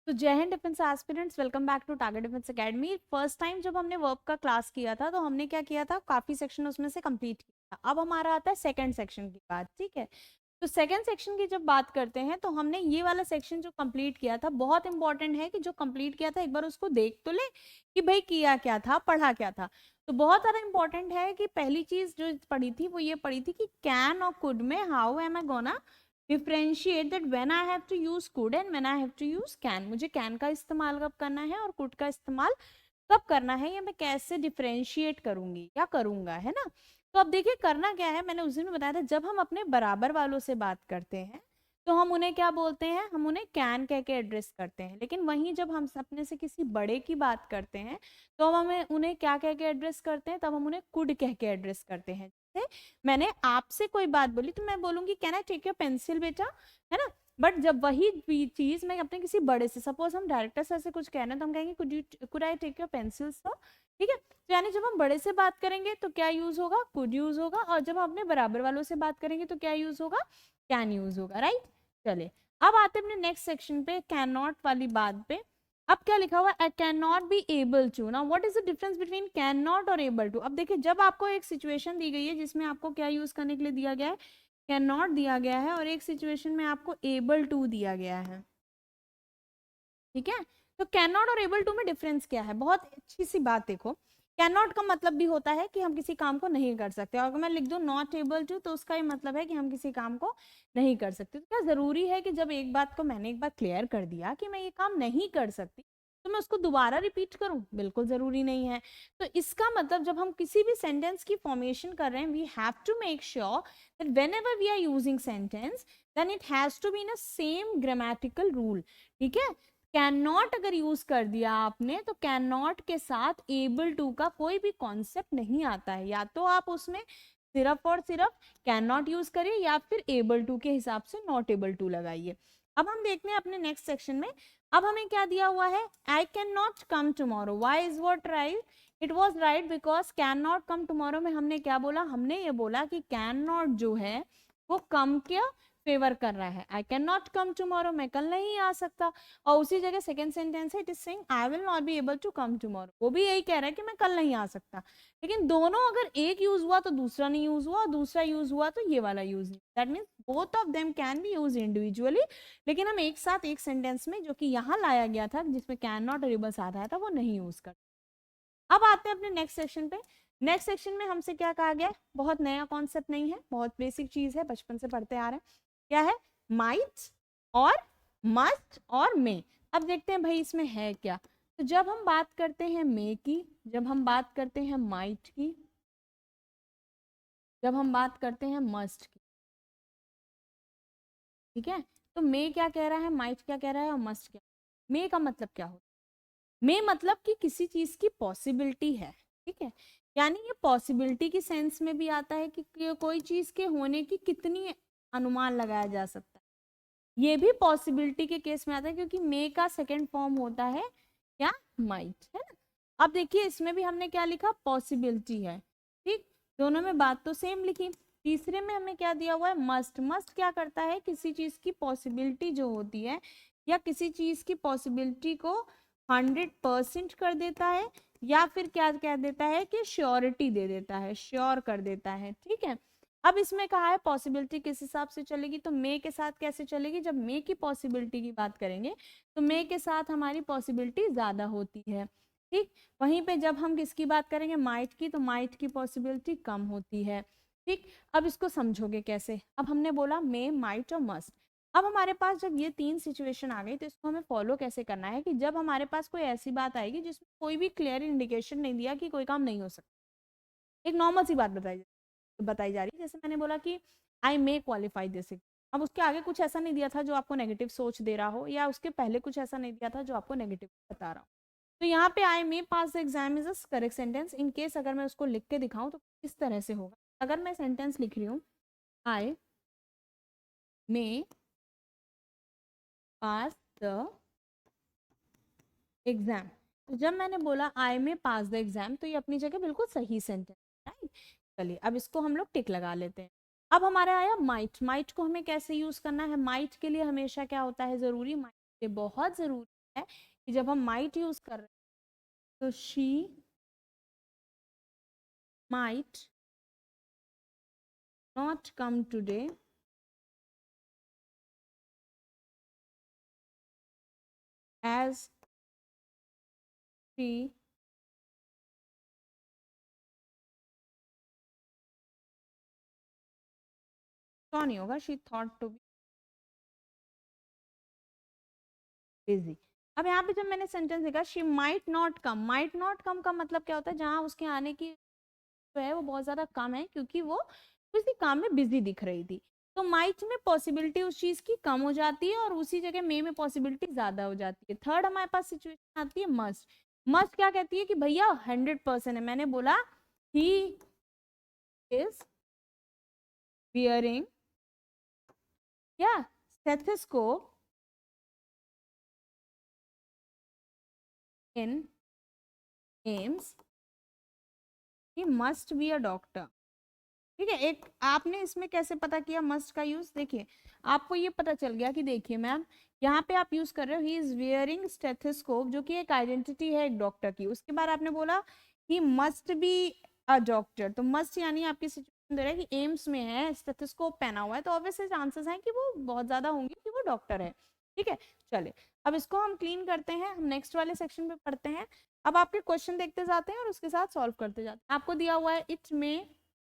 तो जय हिंद defence aspirants, welcome back to Target Defence Academy. First time जब हमने वर्ब का क्लास किया था तो हमने क्या किया था, काफी सेक्शन उसमें से कंप्लीट किया था। अब हमारा आता है सेकंड सेक्शन की बात, ठीक है। तो सेकंड सेक्शन की जब बात करते हैं तो हमने ये वाला सेक्शन जो कंप्लीट किया था, बहुत इंपॉर्टेंट है कि जो कंप्लीट किया था एक बार उसको देख तो ले कि भाई किया क्या था, पढ़ा क्या था। तो बहुत सारा इंपॉर्टेंट है कि पहली चीज जो पढ़ी थी वो ये पढ़ी थी कि कैन और कुड में how am I gonna differentiate that when I have to use could and when I have to use can. मुझे कैन का इस्तेमाल कब करना है और कुड का इस्तेमाल कब करना है, ये मैं कैसे डिफ्रेंशिएट करूंगी या करूंगा, है ना। तो अब देखिए करना क्या है, मैंने उस दिन बताया था, जब हम अपने बराबर वालों से बात करते हैं तो हम उन्हें क्या बोलते हैं, हम उन्हें कैन कह के एड्रेस करते हैं। लेकिन वहीं जब हम अपने से किसी बड़े की बात करते हैं तो हम हमें उन्हें क्या कह के एड्रेस करते हैं, तब हम उन्हें कुड कह के एड्रेस करते हैं। मैंने आपसे कोई बात बोली तो मैं बोलूंगी can I take your pencil बेटा, है ना। बट जब वही चीज मैं अपने किसी बड़े से, सपोज हम डायरेक्टर सर से कुछ कहना है तो हम कहेंगे could I take your pencil sir, ठीक है। तो यानी जब हम बड़े से बात करेंगे तो क्या यूज होगा, कुड यूज होगा, और जब हम अपने बराबर वालों से बात करेंगे तो क्या यूज होगा, कैन यूज होगा, राइट। चलिए अब आते हैं अपने नेक्स्ट सेक्शन पे, कैन नॉट वाली बात पे। अब क्या लिखा हुआ है, I can not be able to. Now what is the difference between can not और एबल टू। अब देखिए जब आपको एक सिचुएशन दी गई है जिसमें आपको क्या यूज करने के लिए दिया गया है, कैन नॉट दिया गया है, और एक सिचुएशन में आपको एबल टू दिया गया है, ठीक है। तो कैन नॉट और एबल टू में डिफरेंस क्या है, बहुत अच्छी सी बात देखो। कैन नॉट का मतलब भी होता है कि हम किसी काम को नहीं कर सकते, और अगर मैं लिख दूं नॉट एबल टू तो उसका ये मतलब है कि हम किसी काम को नहीं कर सकते। तो क्या जरूरी है कि जब एक बात को मैंने एक बार क्लियर कर दिया कि मैं ये काम नहीं कर सकती तो मैं उसको दोबारा रिपीट करूं, बिल्कुल जरूरी नहीं है। तो इसका मतलब जब हम किसी भी सेंटेंस की फॉर्मेशन कर रहे हैं, we have to make sure that whenever we are using sentence then it has to be in a same grammatical rule, ठीक है। कैन नॉट अगर यूज कर दिया आपने तो कैन नॉट के साथ एबल टू का कोई भी कॉन्सेप्ट नहीं आता है। या तो आप उसमें सिर्फ और सिर्फ कैन नॉट यूज करिए या फिर एबल टू के हिसाब से नॉट एबल टू लगाइए। अब हम देखते हैं अपने नेक्स्ट सेक्शन में। अब हमें क्या दिया हुआ है, I can not come tomorrow, why is what right, it was right because can not come tomorrow में हमने क्या बोला, हमने ये बोला कि कैन नॉट जो है वो कम क्या फेवर कर रहा है, I can not come tomorrow, मैं कल नहीं आ सकता। और उसी जगह सेकंड सेंटेंस है, it is saying I will not be able to come tomorrow, वो भी यही कह रहा है कि मैं कल नहीं आ सकता। लेकिन दोनों अगर एक यूज हुआ तो दूसरा नहीं यूज हुआ, और दूसरा यूज हुआ तो ये वाला यूज नहीं, that means both of them can be use individually. लेकिन हम एक साथ एक सेंटेंस में जो कि यहाँ लाया गया था जिसमें कैन नॉट और एबल साथ आया था वो नहीं यूज कर। अब आते हैं अपने नेक्स्ट सेक्शन पे। नेक्स्ट सेक्शन में हमसे क्या कहा गया है, बहुत नया कॉन्सेप्ट नहीं है, बहुत बेसिक चीज है, बचपन से पढ़ते आ रहे हैं। क्या है, माइट और मस्ट और मे। अब देखते हैं भाई इसमें है क्या। तो जब हम बात करते हैं मे की, जब हम बात करते हैं माइट की, जब हम बात करते हैं मस्ट की, ठीक है। तो मे क्या कह रहा है, माइट क्या कह रहा है और मस्ट क्या। मे का मतलब क्या होता है, मे मतलब कि किसी चीज की पॉसिबिलिटी है, ठीक है। यानी ये पॉसिबिलिटी की सेंस में भी आता है कि कोई चीज के होने की कितनी अनुमान लगाया जा सकता है, ये भी पॉसिबिलिटी के केस में आता है, क्योंकि मे का सेकंड फॉर्म होता है क्या, माइट, है ना। अब देखिए इसमें भी हमने क्या लिखा, पॉसिबिलिटी है, ठीक। दोनों में बात तो सेम लिखी। तीसरे में हमें क्या दिया हुआ है, मस्ट। मस्ट क्या करता है, किसी चीज की पॉसिबिलिटी जो होती है या किसी चीज की पॉसिबिलिटी को 100% कर देता है, या फिर क्या कह देता है कि श्योरिटी दे देता है, श्योर कर देता है, ठीक है। अब इसमें कहा है पॉसिबिलिटी किस हिसाब से चलेगी, तो मे के साथ कैसे चलेगी, जब मे की पॉसिबिलिटी की बात करेंगे तो मे के साथ हमारी पॉसिबिलिटी ज्यादा होती है, ठीक। वहीं पे जब हम किसकी बात करेंगे, माइट की, तो माइट की पॉसिबिलिटी कम होती है, ठीक। अब इसको समझोगे कैसे, अब हमने बोला मे, माइट और मस्ट। अब हमारे पास जब ये तीन सिचुएशन आ गई तो इसको हमें फॉलो कैसे करना है, कि जब हमारे पास कोई ऐसी बात आएगी जिसमें कोई भी क्लियर इंडिकेशन नहीं दिया कि कोई काम नहीं हो सकता, एक नॉर्मल सी बात बताई जा रही है, जैसे मैंने बोला कि आई मे क्वालिफाई दिस। अब उसके आगे कुछ ऐसा नहीं दिया था जो आपको नेगेटिव सोच दे रहा हो, या उसके पहले कुछ ऐसा नहीं दिया था जो आपको नेगेटिव बता रहा हो। तो यहाँ पे I may pass the exam is a correct sentence. In case अगर मैं उसको लिख के दिखाऊं तो इस तरह से होगा, अगर मैं सेंटेंस लिख रही हूँ आई मे पास द एग्जाम, तो जब मैंने बोला आई मे पास द एग्जाम तो ये अपनी जगह बिल्कुल सही सेंटेंस, राइट। चलिए अब इसको हम लोग टिक लगा लेते हैं। अब हमारे आया माइट। माइट को हमें कैसे यूज करना है, माइट के लिए हमेशा क्या होता है जरूरी, माइट के बहुत जरूरी है कि जब हम माइट यूज कर रहे हैं तो she might not come today as she तो नहीं होगा, she thought to be busy. अब यहाँ पे जब मैंने सेंटेंस देखा शी माइट नॉट कम का मतलब क्या होता है, जहां उसके आने की जो है वो बहुत ज्यादा कम है क्योंकि वो किसी काम में बिजी दिख रही थी। तो माइट में पॉसिबिलिटी उस चीज की कम हो जाती है और उसी जगह मे में पॉसिबिलिटी ज्यादा हो जाती है। थर्ड हमारे पास सिचुएशन आती है मस्ट। मस्ट क्या कहती है कि भैया 100% है। मैंने बोला ही इज वियरिंग क्या stethoscope in AIIMS, he must be a doctor. ठीक है, एक आपने इसमें कैसे पता किया मस्ट का यूज, देखिए आपको ये पता चल गया कि देखिए मैम यहाँ पे आप यूज कर रहे हो ही इज वियरिंग स्टेथोस्कोप, जो कि एक आइडेंटिटी है एक डॉक्टर की। उसके बाद आपने बोला ही मस्ट बी अ डॉक्टर, तो मस्ट यानी आपकी सिचुएशन दे रहा है कि एम्स में है, स्टेथोस्कोप पहना हुआ है, तो ऑब्वियसली चांसेस हैं कि वो बहुत ज्यादा होंगे कि वो डॉक्टर है। ठीक है, चले अब इसको हम क्लीन करते हैं, हम नेक्स्ट वाले सेक्शन पे पढ़ते हैं। अब आपके क्वेश्चन देखते जाते हैं और उसके साथ सॉल्व करते जाते हैं। आपको दिया हुआ है इट में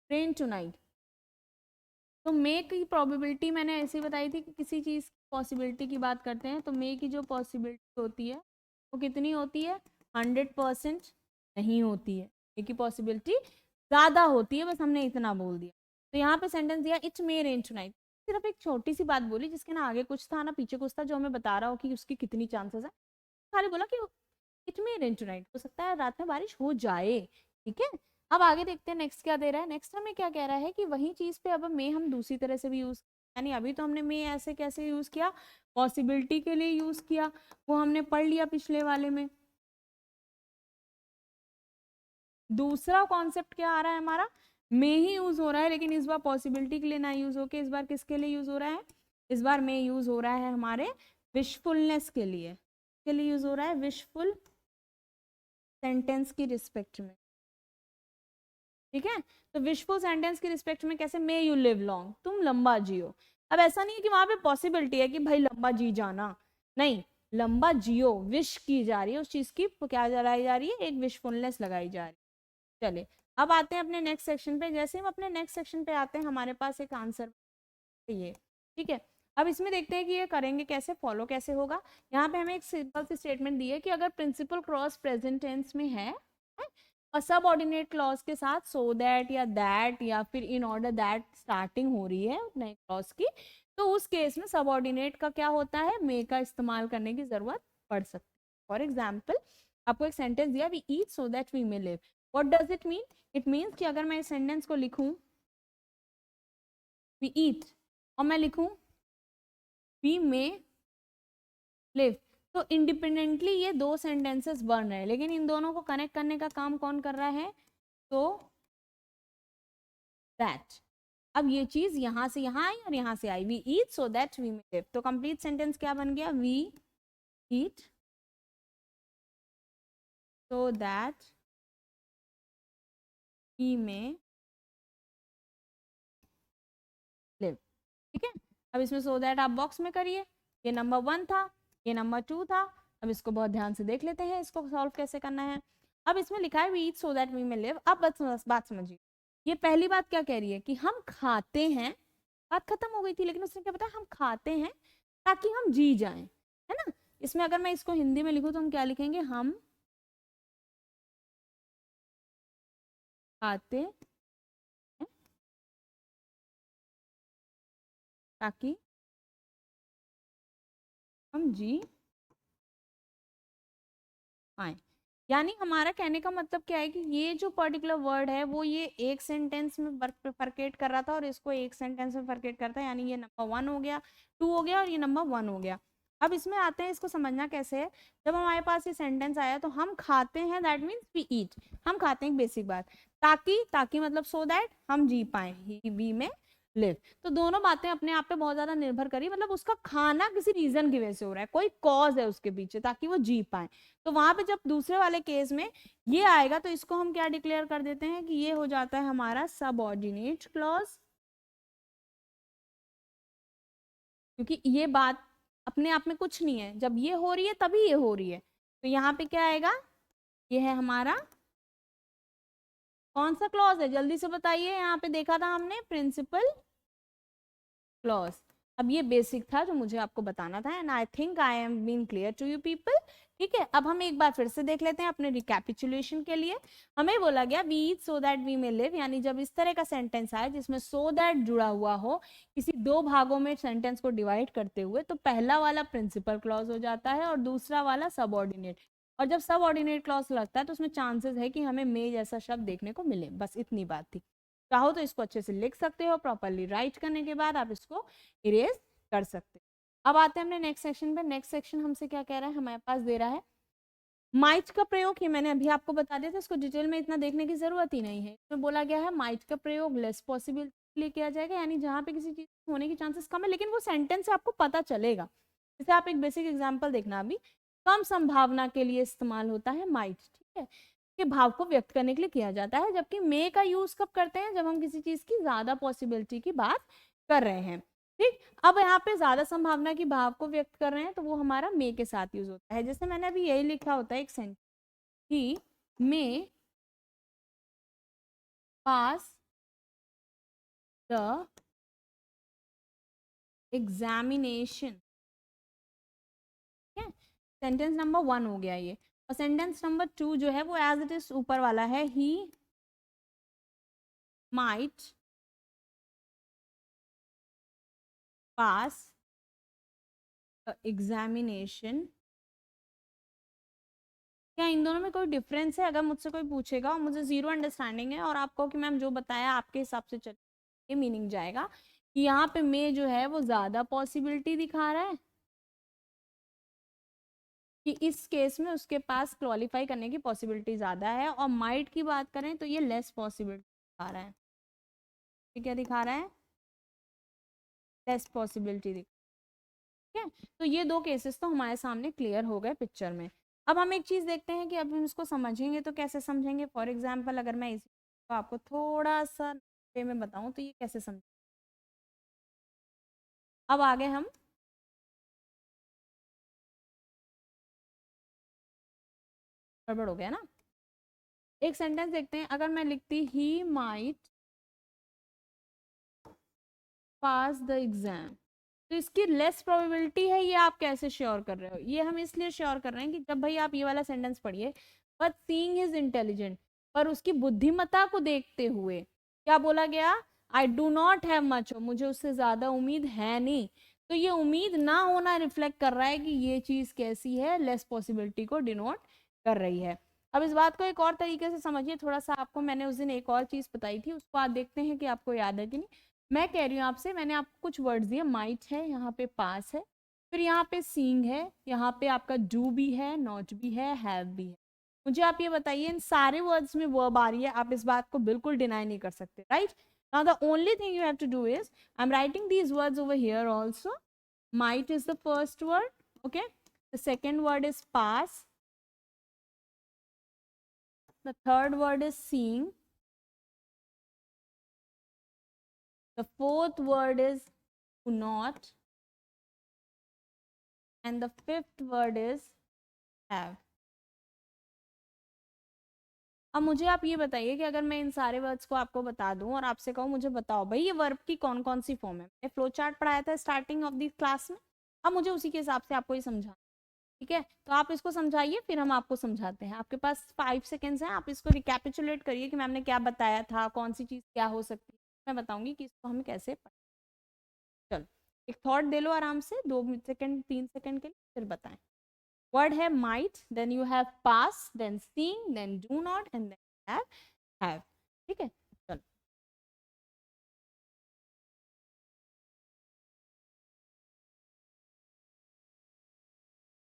रेन टुनाइट, तो मे की प्रोबेबिलिटी मैंने ऐसे ही बताई थी कि किसी चीज़ की पॉसिबिलिटी की बात करते हैं तो मे की जो पॉसिबिलिटी होती है वो कितनी होती है, 100% नहीं होती है। मे की पॉसिबिलिटी ज़्यादा होती है, बस हमने इतना बोल दिया। तो यहाँ पे सेंटेंस दिया इट मे रेन टुनाइट, सिर्फ एक छोटी सी बात बोली जिसके ना आगे कुछ था ना पीछे कुछ था जो हमें बता रहा हो कि उसकी कितनी चांसेस है। खाली बोला कि इट मे रेन टुनाइट, हो सकता है रात में बारिश हो जाए। ठीक है, अब आगे देखते हैं नेक्स्ट क्या दे रहा है। नेक्स्ट हमें क्या कह रहा है कि वही चीज पे अब मे हम दूसरी तरह से भी यूज, यानी अभी तो हमने मे ऐसे कैसे यूज किया, पॉसिबिलिटी के लिए यूज किया, वो हमने पढ़ लिया पिछले वाले में। दूसरा कॉन्सेप्ट क्या आ रहा है हमारा, मे ही यूज हो रहा है लेकिन इस बार पॉसिबिलिटी के लिए ना यूज होके इस बार किसके लिए यूज हो रहा है, इस बार मे यूज हो रहा है हमारे विशफुलनेस के लिए। के लिए यूज हो रहा है विशफुल सेंटेंस की रिस्पेक्ट में। ठीक है, तो विशफुल सेंटेंस की रिस्पेक्ट में कैसे, मे यू लिव लॉन्ग, तुम लंबा जियो। अब ऐसा नहीं है कि वहां पे पॉसिबिलिटी है कि भाई लंबा जी जाना, नहीं, लंबा जियो विश की जा रही है, उस चीज की क्या लगाई जा रही है, एक विशफुलनेस लगाई जा रही है। चले अब आते हैं अपने नेक्स्ट सेक्शन पे। जैसे हम अपने नेक्स्ट सेक्शन पे आते हैं हमारे पास एक आंसर ये। ठीक है, अब इसमें देखते हैं कि ये करेंगे कैसे, फॉलो कैसे होगा। यहाँ पे हमें एक सिंपल सी स्टेटमेंट दी है कि अगर प्रिंसिपल क्लॉज प्रेजेंट टेंस में है और सबऑर्डिनेट क्लॉज के साथ सो दैट या दैट या फिर इन ऑर्डर दैट स्टार्टिंग हो रही है नए क्लॉज की, तो उस केस में सबऑर्डिनेट का क्या होता है, मे का इस्तेमाल करने की जरूरत पड़ सकती है। फॉर एग्जाम्पल आपको एक सेंटेंस दिया we eat so that we may live, what does it mean, it means कि अगर मैं इस सेंटेंस को लिखूं वी ईट और मैं लिखूं वी मे लिव, तो इंडिपेंडेंटली ये दो सेंटेंसेस बन रहे हैं, लेकिन इन दोनों को कनेक्ट करने का काम कौन कर रहा है, तो दैट। अब ये चीज यहां से यहां आई और यहां से आई, we eat so that we may live, तो कंप्लीट सेंटेंस क्या बन गया, we eat so that we may live. ठीक है, अब इसमें सो दैट आप बॉक्स में करिए, ये नंबर 1 था, ये नंबर 2 था। अब इसको बहुत ध्यान से देख लेते हैं इसको सॉल्व कैसे करना है। अब इसमें लिखा है we eat so that we may live. अब बात समझिए, ये पहली बात क्या कह रही है कि हम खाते हैं, बात खत्म हो गई थी, लेकिन उसने क्या बताया, हम खाते हैं ताकि हम जी जाएं, है ना। इसमें अगर मैं इसको हिंदी में लिखूं तो हम क्या लिखेंगे, हम खाते हैं ताकि हम जी पाए। यानी हमारा कहने का मतलब क्या है कि ये जो पर्टिकुलर वर्ड है वो ये एक सेंटेंस में फरकेट कर रहा था और इसको एक सेंटेंस में फरकेट करता है, यानी ये नंबर 1 हो गया, 2 हो गया और ये नंबर 1 हो गया। अब इसमें आते हैं, इसको समझना कैसे है। जब हमारे पास ये सेंटेंस आया तो हम खाते हैं, दैट मीन्स वी ईट, हम खाते हैं, बेसिक बात। ताकि ताकि मतलब सो दैट हम जी पाए, वी में लिव। तो दोनों बातें अपने आप पे बहुत ज्यादा निर्भर करी, मतलब उसका खाना किसी रीजन की वजह से हो रहा है, कोई कॉज है उसके पीछे ताकि वो जी पाए। तो वहां पे जब दूसरे वाले केस में ये आएगा तो इसको हम क्या डिक्लेयर कर देते हैं कि ये हो जाता है हमारा सबऑर्डिनेट क्लॉज, क्योंकि ये बात अपने आप में कुछ नहीं है, जब ये हो रही है तभी ये हो रही है। तो यहाँ पे क्या आएगा, ये है हमारा कौन सा क्लॉज है, जल्दी से बताइए। यहाँ पे देखा था हमने प्रिंसिपल क्लॉज। अब ये बेसिक था जो मुझे आपको बताना था, and I think I am been clear to you people. ठीक है, अब हम एक बार फिर से देख लेते हैं अपने रिकैपिचुलेशन के लिए। हमें बोला गया we eat so that we may live, यानी जब इस तरह का सेंटेंस आए जिसमें सो दैट जुड़ा हुआ हो, किसी दो भागों में सेंटेंस को डिवाइड करते हुए, तो पहला वाला प्रिंसिपल क्लॉज हो जाता है और दूसरा वाला सबऑर्डिनेट। और जब सबऑर्डिनेट क्लॉज लगता है तो उसमें चांसेस है कि हमें मे जैसा शब्द देखने को मिले। बस इतनी बात थी। चाहो तो इसको अच्छे से लिख सकते हो, प्रॉपरली राइट करने के बाद आप इसको इरेज कर सकते हो। अब आते हैं हमने नेक्स्ट सेक्शन पे। नेक्स्ट सेक्शन हमसे क्या कह रहा है, हमारे पास दे रहा है माइट का प्रयोग। ये मैंने अभी आपको बता दिया था, इसको डिटेल में इतना देखने की जरूरत ही नहीं है। इसमें बोला गया है माइट का प्रयोग लेस पॉसिबल किया जाएगा, यानी जहाँ पे किसी चीज होने की चांसेस कम है लेकिन वो सेंटेंस से आपको पता चलेगा। जैसे आप एक बेसिक एग्जाम्पल देखना अभी, कम संभावना के लिए इस्तेमाल होता है माइट, ठीक है, के भाव को व्यक्त करने के लिए किया जाता है। जबकि मे का यूज कब करते हैं, जब हम किसी चीज की ज्यादा पॉसिबिलिटी की बात कर रहे हैं। ठीक, अब यहाँ पे ज्यादा संभावना की भाव को व्यक्त कर रहे हैं तो वो हमारा मे के साथ यूज होता है। जैसे मैंने अभी यही लिखा होता है एक sentence, he may pass the examination. ठीक है, सेंटेंस नंबर 1 हो गया ये। और सेंटेंस नंबर 2 जो है वो एज इट इज ऊपर वाला है, he might pass the examination. क्या इन दोनों में कोई डिफरेंस है? अगर मुझसे कोई पूछेगा और मुझे जीरो अंडरस्टैंडिंग है और आपको कि मैम जो बताया आपके हिसाब से चल, ये मीनिंग जाएगा कि यहाँ पे मे जो है वो ज्यादा पॉसिबिलिटी दिखा रहा है कि इस केस में उसके पास क्वालिफाई करने की पॉसिबिलिटी ज्यादा है, और माइट की बात करें तो ये लेस पॉसिबिलिटी दिखा रहा है। ये क्या दिखा रहा है, लेस पॉसिबिलिटी दिखा। ठीक है, तो ये दो केसेस तो हमारे सामने क्लियर हो गए पिक्चर में। अब हम एक चीज देखते हैं कि अब हम इसको समझेंगे तो कैसे समझेंगे। फॉर एग्जाम्पल अगर मैं इस तो आपको थोड़ा सा वे में बताऊं तो ये कैसे समझ। अब आगे हम गड़बड़ हो गया ना, एक सेंटेंस देखते हैं। अगर मैं लिखती he might pass the exam, तो इसकी लेस प्रोबेबिलिटी है, ये आप कैसे श्योर कर रहे हो? ये हम इसलिए श्योर कर रहे हैं कि जब भाई आप ये वाला सेंटेंस पढ़िए, बट सीइंग इज इंटेलिजेंट, पर उसकी बुद्धिमत्ता को देखते हुए क्या बोला गया, I do not have much, मुझे उससे ज्यादा उम्मीद है नहीं। तो ये उम्मीद ना होना रिफ्लेक्ट कर रहा है कि ये चीज कैसी है, लेस पॉसिबिलिटी को डिनोट कर रही है। अब इस बात को एक और तरीके से समझिए थोड़ा सा। आपको मैंने उस दिन एक और चीज बताई थी, उसको आज देखते हैं कि आपको याद है कि नहीं। मैं कह रही हूँ आपसे, मैंने आपको कुछ वर्ड्स दिए, माइट है, यहाँ पे पास है, फिर यहाँ पे सीइंग है, यहाँ पे आपका डू भी है, नॉट भी है, हैव भी है। मुझे आप ये बताइए इन सारे वर्ड्स में वर्ब आ रही है, आप इस बात को बिल्कुल डिनाई नहीं कर सकते, right? Now the only thing you have to do is, I am writing these words over here also. Might is the first word, okay, the second word is pass, the third word is seeing, the fourth word is do not, and the fifth word is have। अब मुझे आप ये बताइए कि अगर मैं इन सारे words को आपको बता दूं और आपसे कहूँ मुझे बताओ भाई ये वर्ब की कौन कौन सी फॉर्म है। मैंने फ्लो चार्ट पढ़ाया था स्टार्टिंग ऑफ दी क्लास में, अब मुझे उसी के हिसाब से आपको ये समझा। ठीक है, तो आप इसको समझाइए फिर हम आपको समझाते हैं। आपके पास 5 सेकेंड्स हैं, आप इसको रिकैपिचुलेट करिए कि मैम ने क्या बताया था, कौन सी चीज़ क्या हो सकती है, मैं बताऊंगी कि इसको हम कैसे पढ़ें। चलो एक थॉट दे लो आराम से, 2 सेकेंड 3 सेकेंड के लिए, फिर बताएं। वर्ड है might, then you have pass, then seeing, then do not, and then have. ठीक है, चलो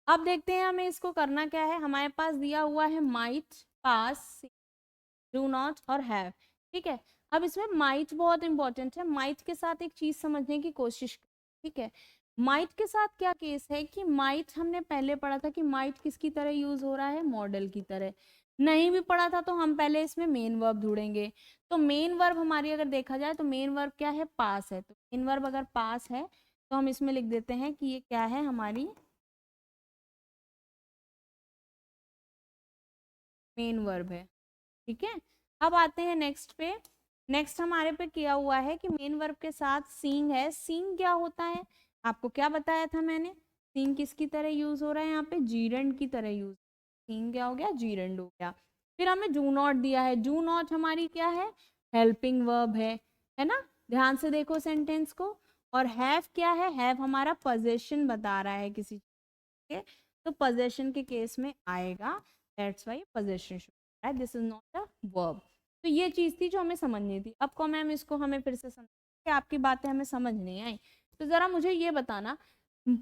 अब देखते हैं हमें इसको करना क्या है। हमारे पास दिया हुआ है माइट, पास, डू नॉट और हैव। ठीक है, अब इसमें माइट बहुत इंपॉर्टेंट है, माइट के साथ एक चीज समझने की कोशिश, ठीक है। माइट के साथ क्या केस है कि माइट हमने पहले पढ़ा था कि माइट किसकी तरह यूज हो रहा है, मॉडल की तरह। नहीं भी पढ़ा था तो हम पहले इसमें मेन वर्ब ढूंढेंगे। तो मेन वर्ब हमारी अगर देखा जाए तो मेन वर्ब क्या है, पास है। तो मेन वर्ब अगर पास है तो हम इसमें लिख देते हैं कि ये क्या है, हमारी मेन वर्ब है, ठीक है। अब आते हैं नेक्स्ट पे। नेक्स्ट हमारे पे किया हुआ है कि मेन वर्ब के साथ सीइंग है। सीइंग क्या होता है, आपको क्या बताया था मैंने, सीइंग किसकी तरह यूज हो रहा है यहाँ पे, जीरंड की तरह यूज। सीइंग क्या हो गया, जीरंड हो गया। फिर हमें डू नॉट दिया है, डू नॉट हमारी क्या है, हेल्पिंग वर्ब है ना। ध्यान से देखो सेंटेंस को। और हैव क्या है, हैव हमारा पोजेशन बता रहा है किसी चीज के, तो पोजेशन के केस में आएगा, that's why possession, this is not a verb. तो ये चीज थी जो हमें समझनी थी। अब को मैम इसको हमें फिर से समझ कि आपकी बातें हमें समझ नहीं आई, तो जरा मुझे ये बताना,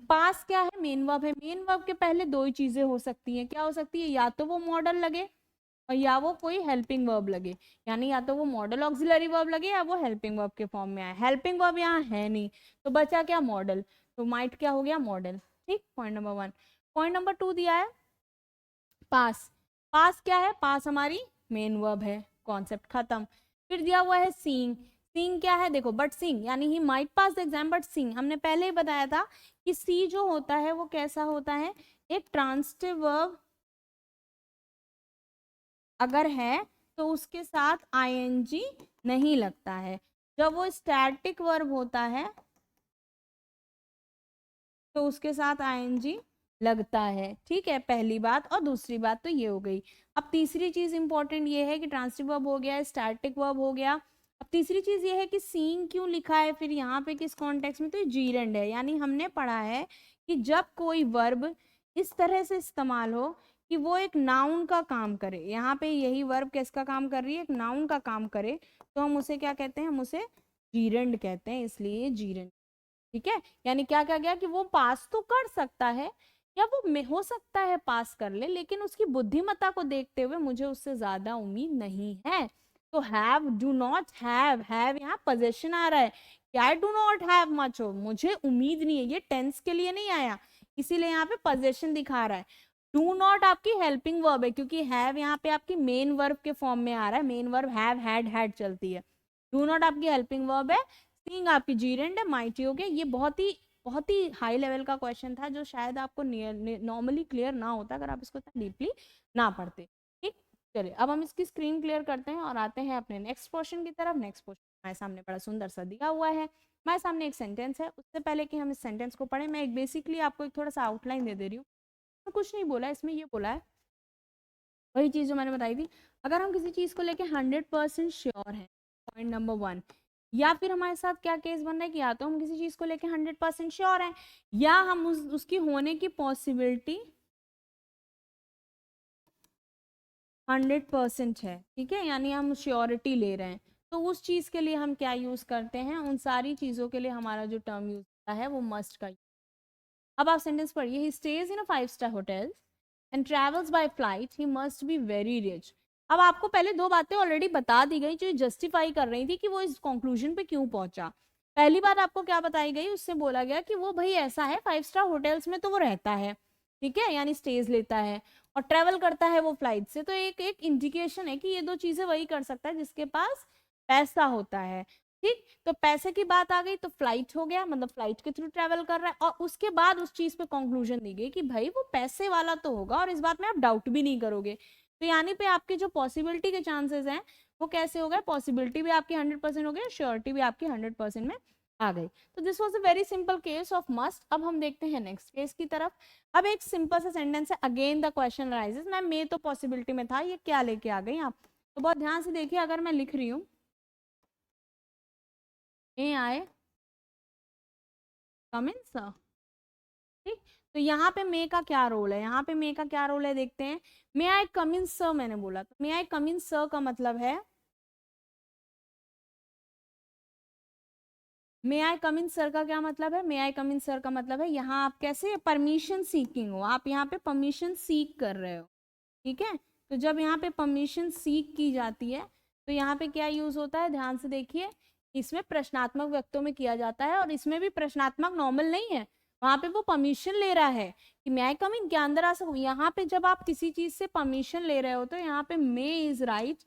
पास क्या है, मेन वर्ब है। मेन वर्ब के पहले दो ही चीजें हो सकती हैं, क्या हो सकती है, या तो वो मॉडल लगे और या वो कोई हेल्पिंग वर्ब लगे, यानी या तो वो मॉडल ऑक्सिलरी वर्ब लगे या वो हेल्पिंग वर्ब के फॉर्म में आए। हेल्पिंग वर्ब यहाँ है नहीं, तो बचा क्या, मॉडल। तो माइट क्या हो गया, मॉडल। ठीक, पॉइंट नंबर 1। पॉइंट नंबर 2 दिया है पास। पास क्या है, पास हमारी मेन वर्ब है, कॉन्सेप्ट खत्म। फिर दिया हुआ है सीइंग। सीइंग क्या है, देखो, बट सीइंग यानी he might pass the exam but seeing, हमने पहले ही बताया था कि सी जो होता है वो कैसा होता है, एक ट्रांसिटिव वर्ब अगर है तो उसके साथ आईएनजी नहीं लगता है। जब वो स्टैटिक वर्ब होता है तो उसके साथ आईएनजी लगता है, ठीक है, पहली बात। और दूसरी बात तो ये हो गई। अब तीसरी चीज इंपॉर्टेंट ये है कि ट्रांसिटिव वर्ब हो गया, स्टैटिक वर्ब हो गया। अब तीसरी चीज ये है कि सीइंग क्यों लिखा है फिर यहाँ पे, किस कॉन्टेक्स्ट में, तो ये जीरेंड है। यानी हमने पढ़ा है कि जब कोई वर्ब इस तरह से इस्तेमाल हो कि वो एक नाउन का काम करे, यहाँ पे यही वर्ब किसका काम कर रही है, एक नाउन का काम करे, तो हम उसे क्या कहते हैं, हम उसे जीरेंड कहते हैं, इसलिए जीरेंड, ठीक है। यानी क्या क्या गया कि वो पास तो कर सकता है या वो हो सकता है पास कर ले, लेकिन उसकी बुद्धिमत्ता को देखते हुए मुझे उससे ज्यादा उम्मीद नहीं है। तो हैव, डू नॉट हैव यहाँ पोजेशन आ रहा है कि I do not have much, हो मुझे उम्मीद नहीं है, ये टेंस के लिए नहीं आया, इसीलिए यहाँ पे पोजेशन दिखा रहा है। डू नॉट आपकी हेल्पिंग वर्ब है, क्योंकि हैव यहाँ पे आपकी मेन वर्ब के फॉर्म में आ रहा है, मेन वर्ब हैव हैड चलती है। डू नॉट आपकी हेल्पिंग वर्ब है, सीइंग आपकी जीरेंड है, माइटी हो गया। ये बहुत ही हाई लेवल का क्वेश्चन था जो शायद आपको नॉर्मली क्लियर ना होता अगर आप इसको डीपली ना पढ़ते, ठीक। चलिए अब हम इसकी स्क्रीन क्लियर करते हैं और आते हैं अपने नेक्स्ट क्वेश्चन की तरफ। नेक्स्ट क्वेश्चन हमारे सामने बड़ा सुंदर सा दिया हुआ है, हमारे सामने एक सेंटेंस है। उससे पहले कि हम इस सेंटेंस को पढ़ें, मैं एक बेसिकली आपको एक थोड़ा सा आउटलाइन दे रही हूँ। तो कुछ नहीं बोला इसमें, ये बोला है वही चीज जो मैंने बताई थी। अगर हम किसी चीज को लेके 100% श्योर हैं, पॉइंट नंबर 1, या फिर हमारे साथ क्या केस बन रहा है कि या तो हम किसी चीज को लेके 100% श्योर हैं, या हम उसकी होने की पॉसिबिलिटी 100% है, ठीक है, यानी हम श्योरिटी ले रहे हैं, तो उस चीज के लिए हम क्या यूज करते हैं, उन सारी चीजों के लिए हमारा जो टर्म यूज होता है वो मस्ट का। अब आप सेंटेंस पढ़िए, he stays in a 5 star hotel and travels by flight, he must be very rich. अब आपको पहले दो बातें ऑलरेडी बता दी गई जो जस्टिफाई कर रही थी कि वो इस कंक्लूजन पे क्यों पहुंचा। पहली बात आपको क्या बताई गई, उससे बोला गया कि वो भाई ऐसा है 5 स्टार होटल्स में तो वो रहता है, ठीक है, यानी स्टेज लेता है और ट्रेवल करता है वो फ्लाइट से, तो एक एक इंडिकेशन है कि ये दो चीजें वही कर सकता है जिसके पास पैसा होता है, ठीक। तो पैसे की बात आ गई तो फ्लाइट हो गया, मतलब फ्लाइट के थ्रू ट्रेवल कर रहा है, और उसके बाद उस चीज पे कंक्लूजन दी गई कि भाई वो पैसे वाला तो होगा, और इस बात में आप डाउट भी नहीं करोगे। तो यानी पे आपके जो पॉसिबिलिटी के चांसेस हैं वो कैसे हो गए, पॉसिबिलिटी भी आपकी 100% हो गई, श्योरिटी भी आपकी 100% में आ गई। तो this was a very simple case of must. अब हम देखते हैं नेक्स्ट केस की तरफ। अब एक सिंपल सा सेंटेंस है, again the question arises, ma'am मैं तो पॉसिबिलिटी में था, ये क्या लेके आ गई आप, तो बहुत ध्यान से देखिए। अगर मैं लिख रही हूँ ए आए कम इन सर, ठीक, तो यहाँ पे मे का क्या रोल है, यहाँ पे मे का क्या रोल है देखते हैं। मे आई कम इन सर मैंने बोला, तो मे आई कम इन सर का मतलब है, मे आई कम इन सर का क्या मतलब है, मे आई कम इन सर का मतलब है यहाँ आप कैसे परमिशन सीकिंग हो, आप यहाँ पे परमिशन सीक कर रहे हो, ठीक है। तो जब यहाँ पे परमिशन सीक की जाती है तो यहाँ पे क्या यूज होता है, ध्यान से देखिए, इसमें प्रश्नात्मक व्यक्तों में किया जाता है, और इसमें भी प्रश्नात्मक नॉर्मल नहीं है, वहां पे वो परमिशन ले रहा है कि मैं आई कम इन, क्या अंदर आ सकूं। यहाँ पे जब आप किसी चीज से परमिशन ले रहे हो तो यहाँ पे may is right,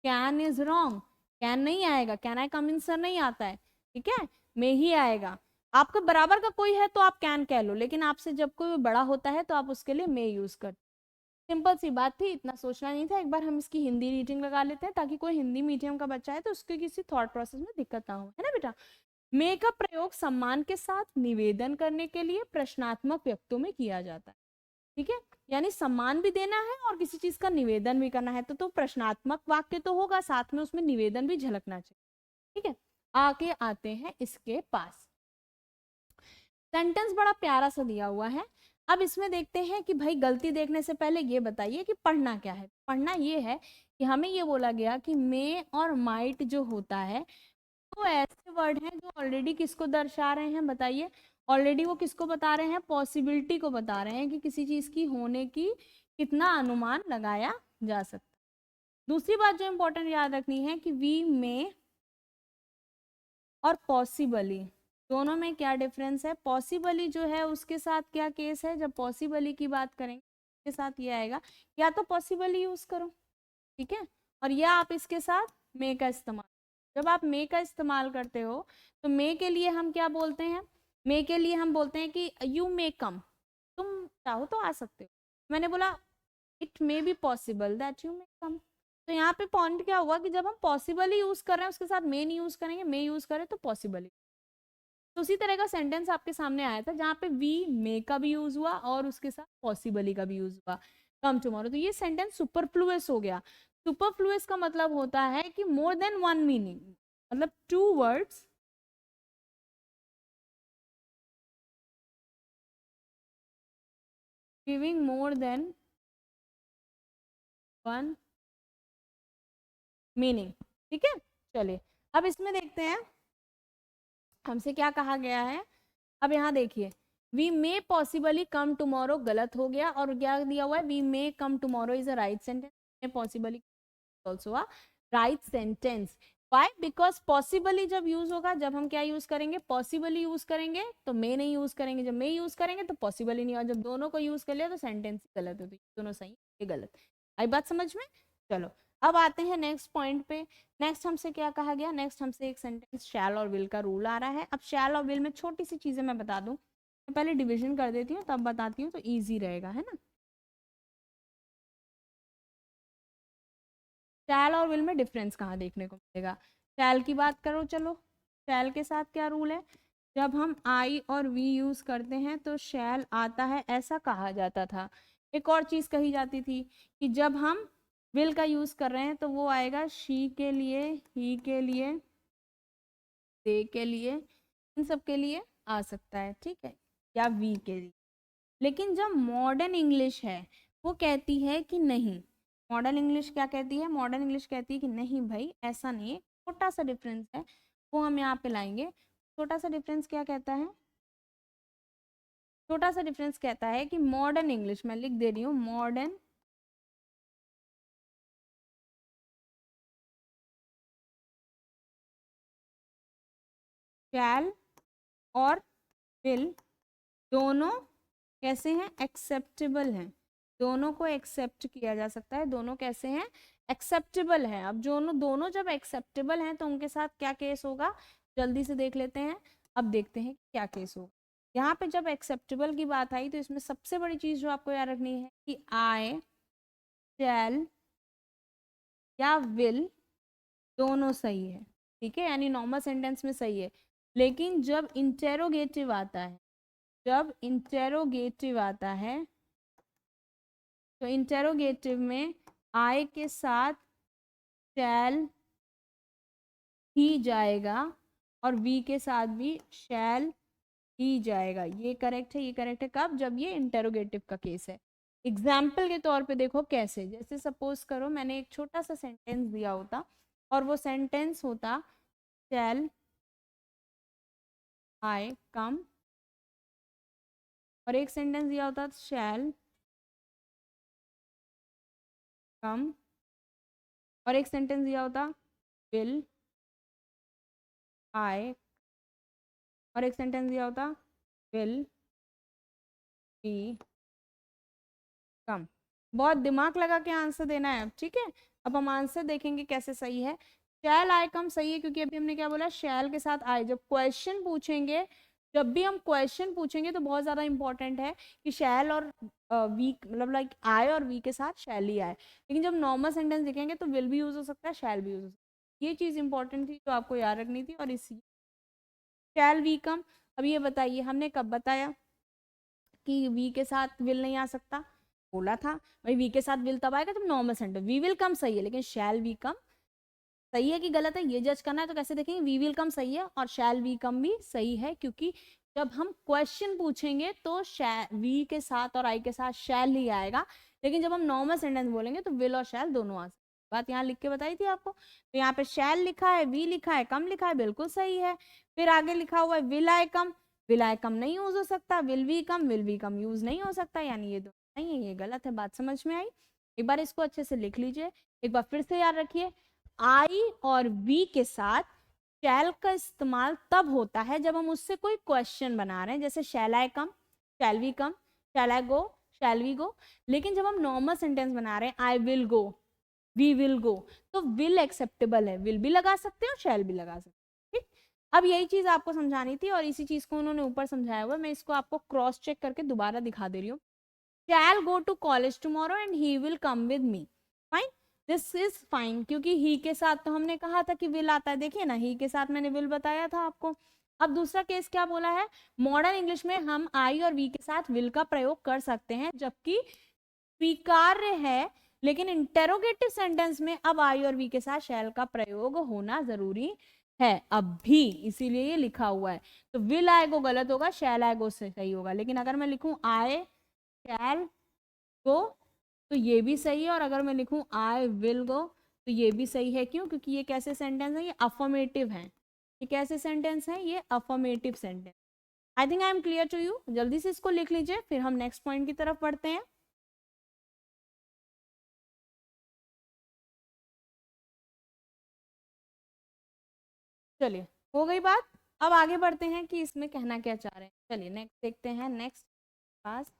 can is wrong, can नहीं आएगा, can I come in sir नहीं आता है, ठीक है, मे ही आएगा। आपके बराबर का कोई है तो आप कैन कह लो, लेकिन आपसे जब कोई बड़ा होता है तो आप उसके लिए मे यूज करते। सिंपल सी बात थी, इतना सोचना नहीं था। एक बार हम इसकी हिंदी रीडिंग लगा लेते हैं ताकि कोई हिंदी मीडियम का बच्चा है तो उसके किसी थॉट प्रोसेस में दिक्कत ना हो, है ना बेटा। मे का प्रयोग सम्मान के साथ निवेदन करने के लिए प्रश्नात्मक व्यक्तों में किया जाता है, ठीक है, यानी सम्मान भी देना है और किसी चीज का निवेदन भी करना है तो प्रश्नात्मक वाक्य तो होगा, साथ में उसमें निवेदन भी झलकना चाहिए, ठीक है। आगे आते हैं इसके पास, सेंटेंस बड़ा प्यारा सा दिया हुआ है। अब इसमें देखते हैं कि भाई गलती देखने से पहले ये बताइए कि पढ़ना क्या है। पढ़ना ये है कि हमें ये बोला गया कि मे और माइट जो होता है तो ऐसे वर्ड हैं जो ऑलरेडी किसको दर्शा रहे हैं, बताइए। ऑलरेडी वो किसको बता रहे हैं, पॉसिबिलिटी को बता रहे हैं कि किसी चीज की होने की कितना अनुमान लगाया जा सकता है। दूसरी बात जो इंपॉर्टेंट याद रखनी है कि वी में और पॉसिबली दोनों में क्या डिफरेंस है। पॉसिबली जो है उसके साथ क्या केस है, जब पॉसिबली की बात करेंगे उसके साथ ये आएगा, या तो पॉसिबली यूज करो, ठीक है, और या आप इसके साथ मे का इस्तेमाल। जब आप मे का इस्तेमाल करते हो तो मे के लिए हम क्या बोलते हैं, मे के लिए हम बोलते हैं कि यू मे कम, तुम चाहो तो आ सकते हो। मैंने बोला it may be possible that you may come, तो यहाँ पे पॉइंट क्या हुआ कि जब हम पॉसिबली यूज कर रहे हैं उसके साथ मे नहीं यूज करेंगे, मे यूज करें तो पॉसिबली। तो उसी तरह का सेंटेंस आपके सामने आया था जहाँ पे वी मे का भी यूज हुआ और उसके साथ पॉसिबली का भी यूज हुआ, कम टुमारो। तो ये सेंटेंस सुपरफ्लुअस हो गया। सुपरफ्लुअस का मतलब होता है कि मोर देन वन मीनिंग, मतलब two words giving more than one meaning, ठीक है। चलिए अब इसमें देखते हैं हमसे क्या कहा गया है। अब यहाँ देखिए, we may possibly come tomorrow गलत हो गया, और क्या दिया हुआ है, we may come tomorrow is a right sentence, may possibly also a right sentence. Why, because possibly जब यूज होगा, जब हम क्या यूज करेंगे, पॉसिबली यूज करेंगे तो मे नहीं यूज करेंगे, जब मे यूज करेंगे तो पॉसिबली नहीं, और जब दोनों को यूज कर लिया तो सेंटेंस गलत है, तो दोनों सही ये गलत। आई बात समझ में। चलो अब आते हैं नेक्स्ट पॉइंट पे। नेक्स्ट हमसे क्या कहा गया, नेक्स्ट हमसे एक सेंटेंस शैल और विल का रूल आ रहा है। अब शैल और विल में छोटी सी चीजें मैं बता दूं, मैं पहले डिवीजन कर देती हूँ तब बताती हूँ तो ईजी रहेगा, है ना। शैल और विल में डिफरेंस कहाँ देखने को मिलेगा। शैल की बात करो, चलो शैल के साथ क्या रूल है, जब हम आई और वी यूज करते हैं तो शैल आता है, ऐसा कहा जाता था। एक और चीज कही जाती थी कि जब हम विल का यूज कर रहे हैं तो वो आएगा शी के लिए, ही के लिए, दे के लिए, इन सब के लिए आ सकता है, ठीक है, या वी के लिए। लेकिन जब मॉडर्न इंग्लिश है वो कहती है कि नहीं, मॉडर्न इंग्लिश क्या कहती है, मॉडर्न इंग्लिश कहती है कि नहीं भाई ऐसा नहीं है, छोटा सा डिफरेंस है, वो हम यहाँ पे लाएंगे। छोटा सा डिफरेंस क्या कहता है, छोटा सा डिफरेंस कहता है कि मॉडर्न इंग्लिश, मैं लिख दे रही हूँ, मॉडर्न शैल और विल दोनों कैसे हैं, एक्सेप्टेबल हैं, दोनों को एक्सेप्ट किया जा सकता है, दोनों कैसे हैं, एक्सेप्टेबल हैं। अब दोनों दोनों जब एक्सेप्टेबल हैं तो उनके साथ क्या केस होगा, जल्दी से देख लेते हैं। अब देखते हैं क्या केस होगा। यहाँ पे जब एक्सेप्टेबल की बात आई तो इसमें सबसे बड़ी चीज जो आपको याद रखनी है कि आई, शैल या विल दोनों सही है, ठीक है, यानी नॉर्मल सेंटेंस में सही है। लेकिन जब इंटेरोगेटिव आता है, जब इंटेरोगेटिव आता है तो इंटेरोगेटिव में आई के साथ शैल ही जाएगा और वी के साथ भी शैल ही जाएगा। ये करेक्ट है, ये करेक्ट है कब, जब ये इंटेरोगेटिव का केस है। एग्जाम्पल के तौर पे देखो कैसे, जैसे सपोज करो मैंने एक छोटा सा सेंटेंस दिया होता और वो सेंटेंस होता शैल आई कम, और एक सेंटेंस दिया होता शैल कम, और एक सेंटेंस दिया होता विल आई, और एक सेंटेंस दिया होता विल बी कम। बहुत दिमाग लगा के आंसर देना है, ठीक है। अब हम आंसर देखेंगे कैसे सही है। शैल आई कम सही है, क्योंकि अभी हमने क्या बोला, शैल के साथ आई। जब क्वेश्चन पूछेंगे, जब भी हम क्वेश्चन पूछेंगे तो बहुत ज्यादा इंपॉर्टेंट है कि शैल और वी, मतलब लाइक आई और वी के साथ शैल ही आए। लेकिन जब नॉर्मल सेंटेंस दिखेंगे तो विल भी यूज हो सकता है, शैल भी यूज हो सकता है। ये चीज इंपॉर्टेंट थी जो आपको याद रखनी थी। और इसी शैल वी कम, अब ये बताइए हमने कब बताया कि वी के साथ विल नहीं आ सकता? बोला था भाई वी के साथ विल तब आएगा जब normal sentence. We will come सही है, लेकिन शैल वी कम सही है कि गलत है ये जज करना है। तो कैसे देखेंगे, वी विल कम सही है और शैल वी कम भी सही है, क्योंकि जब हम क्वेश्चन पूछेंगे तो वी के साथ और आई के साथ शैल ही आएगा। लेकिन जब हम नॉर्मल सेंटेंस बोलेंगे तो विल और शैल दोनों आ सकते। बात यहाँ लिख के बताई थी आपको। तो यहाँ पे शैल लिखा है, वी लिखा है, कम लिखा है, बिल्कुल सही है। फिर आगे लिखा हुआ है will I come, will I कम नहीं यूज हो सकता, विल वी कम यूज नहीं हो सकता, यानी ये दोनों नहीं है, ये गलत है। बात समझ में आई? एक बार इसको अच्छे से लिख लीजिए, एक बार फिर से याद रखिए। आई और वी के साथ शैल का इस्तेमाल तब होता है जब हम उससे कोई क्वेश्चन बना रहे हैं, जैसे शैल आई कम, shall we come, shell I go, shell we गो। लेकिन जब हम नॉर्मल सेंटेंस बना रहे हैं, I will go, we will go, तो विल एक्सेप्टेबल है, विल भी लगा सकते हैं और शैल भी लगा सकते हैं, ठीक। अब यही चीज आपको समझानी थी और इसी चीज को उन्होंने ऊपर समझाया हुआ है। मैं इसको आपको क्रॉस चेक करके दोबारा दिखा दे रही हूँ। Shall go to college tomorrow and he will come with me, fine, this is fine, क्योंकि ही के साथ तो हमने कहा था कि विल आता है। देखिए ना, ही के साथ मैंने विल बताया था आपको। अब दूसरा केस क्या बोला है, मॉडर्न इंग्लिश में हम आई और वी के साथ विल का प्रयोग कर सकते हैं, जबकि स्वीकार्य है। लेकिन इंटेरोगेटिव सेंटेंस में अब आई और वी के साथ शैल का प्रयोग होना जरूरी है अब भी, इसीलिए ये लिखा हुआ है। तो विल आई गो गलत होगा, शैल आई गो से सही होगा। लेकिन अगर मैं लिखूं आई शैल गो तो ये भी सही है, और अगर मैं लिखूं आई विल गो तो ये भी सही है। क्यों? क्योंकि ये कैसे सेंटेंस है, ये अफर्मेटिव है। ये कैसे सेंटेंस है, ये affirmative sentence. I think I am clear to you. जल्दी से इसको लिख लीजिए, फिर हम नेक्स्ट पॉइंट की तरफ बढ़ते हैं। चलिए, हो गई बात। अब आगे बढ़ते हैं कि इसमें कहना क्या चाह रहे हैं। चलिए नेक्स्ट देखते हैं, नेक्स्ट पास।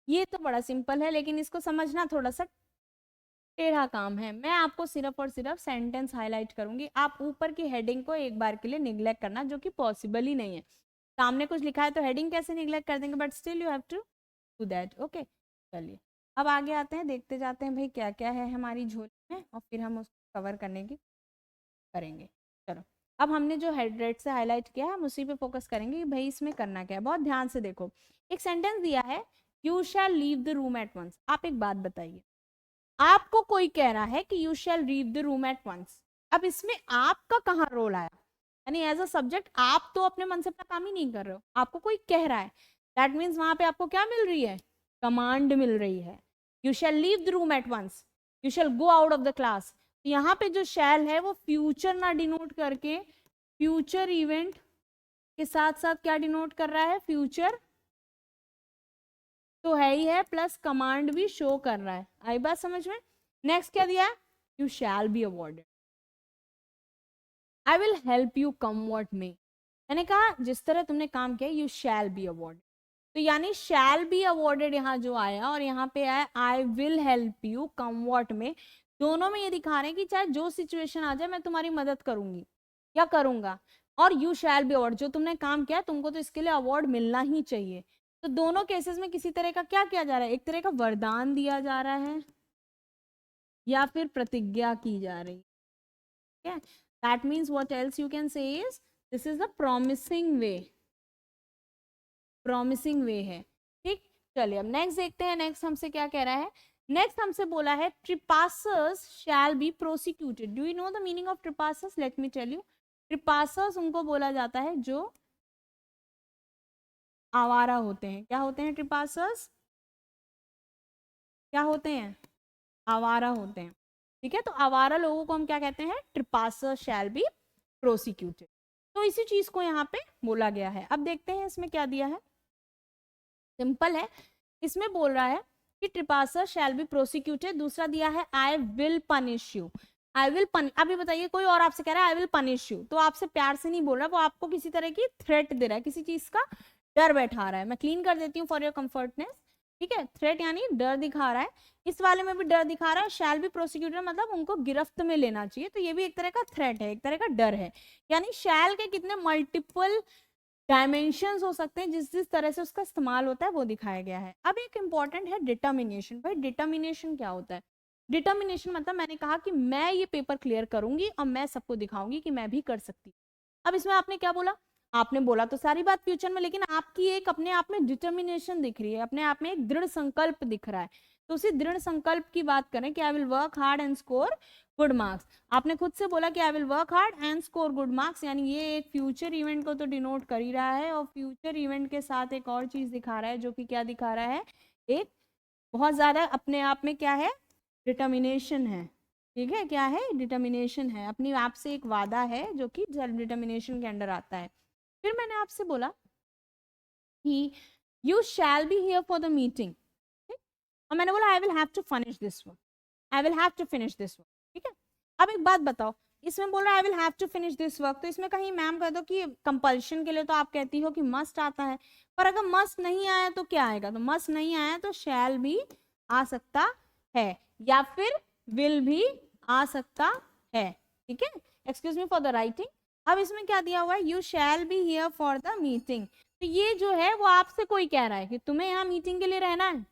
ये तो बड़ा सिंपल है, लेकिन इसको समझना थोड़ा सा टेढ़ा काम है। मैं आपको सिर्फ और सिर्फ सेंटेंस हाईलाइट करूंगी, आप ऊपर की हेडिंग को एक बार के लिए निग्लेक्ट करना, जो कि पॉसिबल ही नहीं है। सामने कुछ लिखा है तो हेडिंग कैसे निग्लेक्ट कर देंगे, but still you have to do that, okay. चलिए अब आगे आते हैं, देखते जाते हैं भाई क्या क्या है हमारी झोली में, और फिर हम उसको कवर करने की करेंगे। चलो, अब हमने जो हेड से हाईलाइट किया है हम उसी पे फोकस करेंगे कि भाई इसमें करना क्या है। बहुत ध्यान से देखो, एक सेंटेंस दिया है, you shall leave the room at once. आप एक बात बताइए, आपको कोई कह रहा है कि you shall leave the room at once. अब इसमें आपका कहाँ रोल आया? यानी एज अ सब्जेक्ट आप तो अपने मन से अपना काम ही नहीं कर रहे हो, आपको कोई कह रहा है। दैट मीन्स वहां पे आपको क्या मिल रही है, कमांड मिल रही है। You shall leave the room at once, you shall go out of the class. यहाँ पे जो शैल है वो फ्यूचर ना डिनोट करके फ्यूचर इवेंट के साथ साथ क्या डिनोट कर रहा है, फ्यूचर तो है ही है, प्लस कमांड भी शो कर रहा है। आई बात समझ में? नेक्स्ट क्या दिया है, you shall be awarded, I will help you come what मे। मैंने कहा जिस तरह तुमने काम किया यू शैल बी अवॉर्डेड, तो यानी शैल बी अवॉर्डेड यहाँ जो आया और यहाँ पे आया I will help you come what में, दोनों में ये दिखा रहे हैं कि चाहे जो सिचुएशन आ जाए मैं तुम्हारी मदद करूंगी या करूंगा। और यू शैल बी अवॉर्ड, जो तुमने काम किया तुमको तो इसके लिए अवार्ड मिलना ही चाहिए। तो दोनों केसेस में किसी तरह का क्या किया जा रहा है, एक तरह का वरदान दिया जा रहा है या फिर प्रतिज्ञा की जा रही है। That means what else you can say is this is the promising way, promising way है, ठीक। चलिए अब नेक्स्ट देखते हैं, नेक्स्ट हमसे क्या कह रहा है। नेक्स्ट हमसे बोला है trespassers shall be prosecuted. Do you know the meaning of trespassers? Let me tell you. Trespassers उनको बोला जाता है जो आवारा होते हैं। क्या होते हैं ट्रिपासर्स? क्या होते हैं? आवारा होते हैं, ठीक है। तो आवारा लोगों को हम क्या कहते हैं, ट्रिपासर शैल बी प्रोसिक्यूटेड। तो इसी चीज को यहाँ पे बोला गया है। अब देखते हैं इसमें क्या दिया है, सिंपल है। इसमें बोल रहा है कि ट्रिपासर शैल बी प्रोसिक्यूटेड, दूसरा दिया है I will punish you, I will punish. अभी बताइए कोई और आपसे कह रहा है आई विल पनिश यू, तो आपसे प्यार से नहीं बोल रहा, वो आपको किसी तरह की थ्रेट दे रहा है, किसी चीज का डर बैठा रहा है। मैं क्लीन कर देती हूँ फॉर योर कंफर्टनेस, ठीक है। थ्रेट यानी डर दिखा रहा है, इस वाले में भी डर दिखा रहा है। शैल बी प्रोसिक्यूटेड मतलब उनको गिरफ्त में लेना चाहिए, तो ये भी एक तरह का थ्रेट है, एक तरह का डर है। यानी शैल के कितने मल्टीपल डायमेंशंस हो सकते हैं, जिस जिस तरह से उसका इस्तेमाल होता है वो दिखाया गया है। अब एक इंपॉर्टेंट है डिटर्मिनेशन। भाई डिटर्मिनेशन क्या होता है? डिटर्मिनेशन मतलब मैंने कहा कि मैं ये पेपर क्लियर करूंगी और मैं सबको दिखाऊंगी कि मैं भी कर सकती हूँ। अब इसमें आपने क्या बोला? आपने बोला तो सारी बात फ्यूचर में, लेकिन आपकी एक अपने आप में डिटर्मिनेशन दिख रही है, अपने आप में एक दृढ़ संकल्प दिख रहा है। तो उसी दृढ़ संकल्प की बात करें कि I will work hard and score good marks. आपने खुद से बोला कि I will work hard and score good marks, यानी ये एक फ्यूचर इवेंट को तो डिनोट कर ही रहा है, और फ्यूचर इवेंट के साथ एक और चीज दिखा रहा है, जो कि क्या दिखा रहा है? एक बहुत ज्यादा अपने आप में क्या है? डिटर्मिनेशन है। ठीक है, क्या है? डिटर्मिनेशन है, अपनी आप से एक वादा है, जो कि सेल्फ डिटर्मिनेशन के अंडर आता है। फिर मैंने आपसे बोला कि you shall be here for the meeting, और मैंने बोला I will have to finish this work, I will have to finish this work. ठीक है, अब एक बात बताओ, इसमें बोल रहा है I will have to finish this work, तो इसमें कहीं मैम कह दो कि कंपल्शन के लिए तो आप कहती हो कि मस्ट आता है, पर अगर मस्ट नहीं आया तो क्या आएगा? तो मस्ट नहीं आया तो शैल भी आ सकता है, या फिर विल भी आ सकता है। ठीक है, excuse me for the writing. अब इसमें क्या दिया हुआ है? You shall be here for the meeting, तो ये जो है वो आपसे कोई कह रहा है कि तुम्हें यहाँ मीटिंग के लिए रहना है,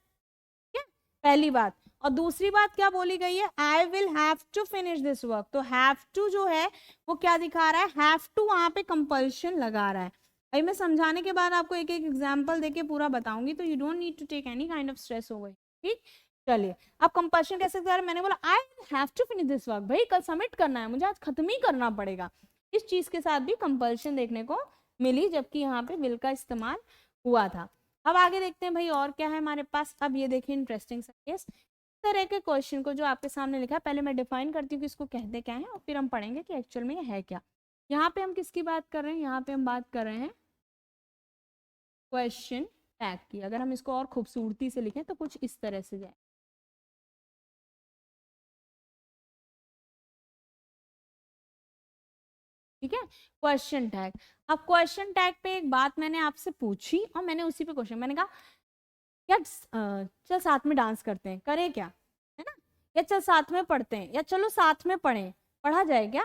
पहली बात। और दूसरी बात क्या बोली गई है? I will have to finish this work, तो हैव टू जो है वो क्या दिखा रहा है? हैव टू वहां पे कंपल्शन लगा रहा है। अभी मैं समझाने के बाद आपको एक एक एग्जांपल देके पूरा बताऊंगी, तो you don't need to take any kind of stress over. ठीक, चलिए। अब कंपल्शन कैसे दिखा रहा है? मैंने बोला I have to finish this work, भाई कल सबमिट करना है मुझे, आज खत्म ही करना पड़ेगा। इस चीज के साथ भी कंपल्शन देखने को मिली, जबकि यहाँ पे विल का इस्तेमाल हुआ था। अब आगे देखते हैं भाई और क्या है हमारे पास। अब ये देखिए इंटरेस्टिंग सा केस, तरह के क्वेश्चन को जो आपके सामने लिखा है, पहले मैं डिफाइन करती हूँ कि इसको कहते क्या है, और फिर हम पढ़ेंगे कि एक्चुअल में ये है क्या। यहाँ पे हम किसकी बात कर रहे हैं? यहाँ पे हम बात कर रहे हैं क्वेश्चन टैग की। अगर हम इसको और खूबसूरती से लिखें तो कुछ इस तरह से जाए। ठीक है, क्वेश्चन टैग। अब क्वेश्चन टैग पे एक बात मैंने आपसे पूछी और मैंने उसी पे क्वेश्चन, मैंने कहा यार चल साथ में डांस करते हैं, करें क्या? है ना? या चल साथ में पढ़ते हैं, या चलो साथ में पढ़ें, पढ़ा जाए क्या?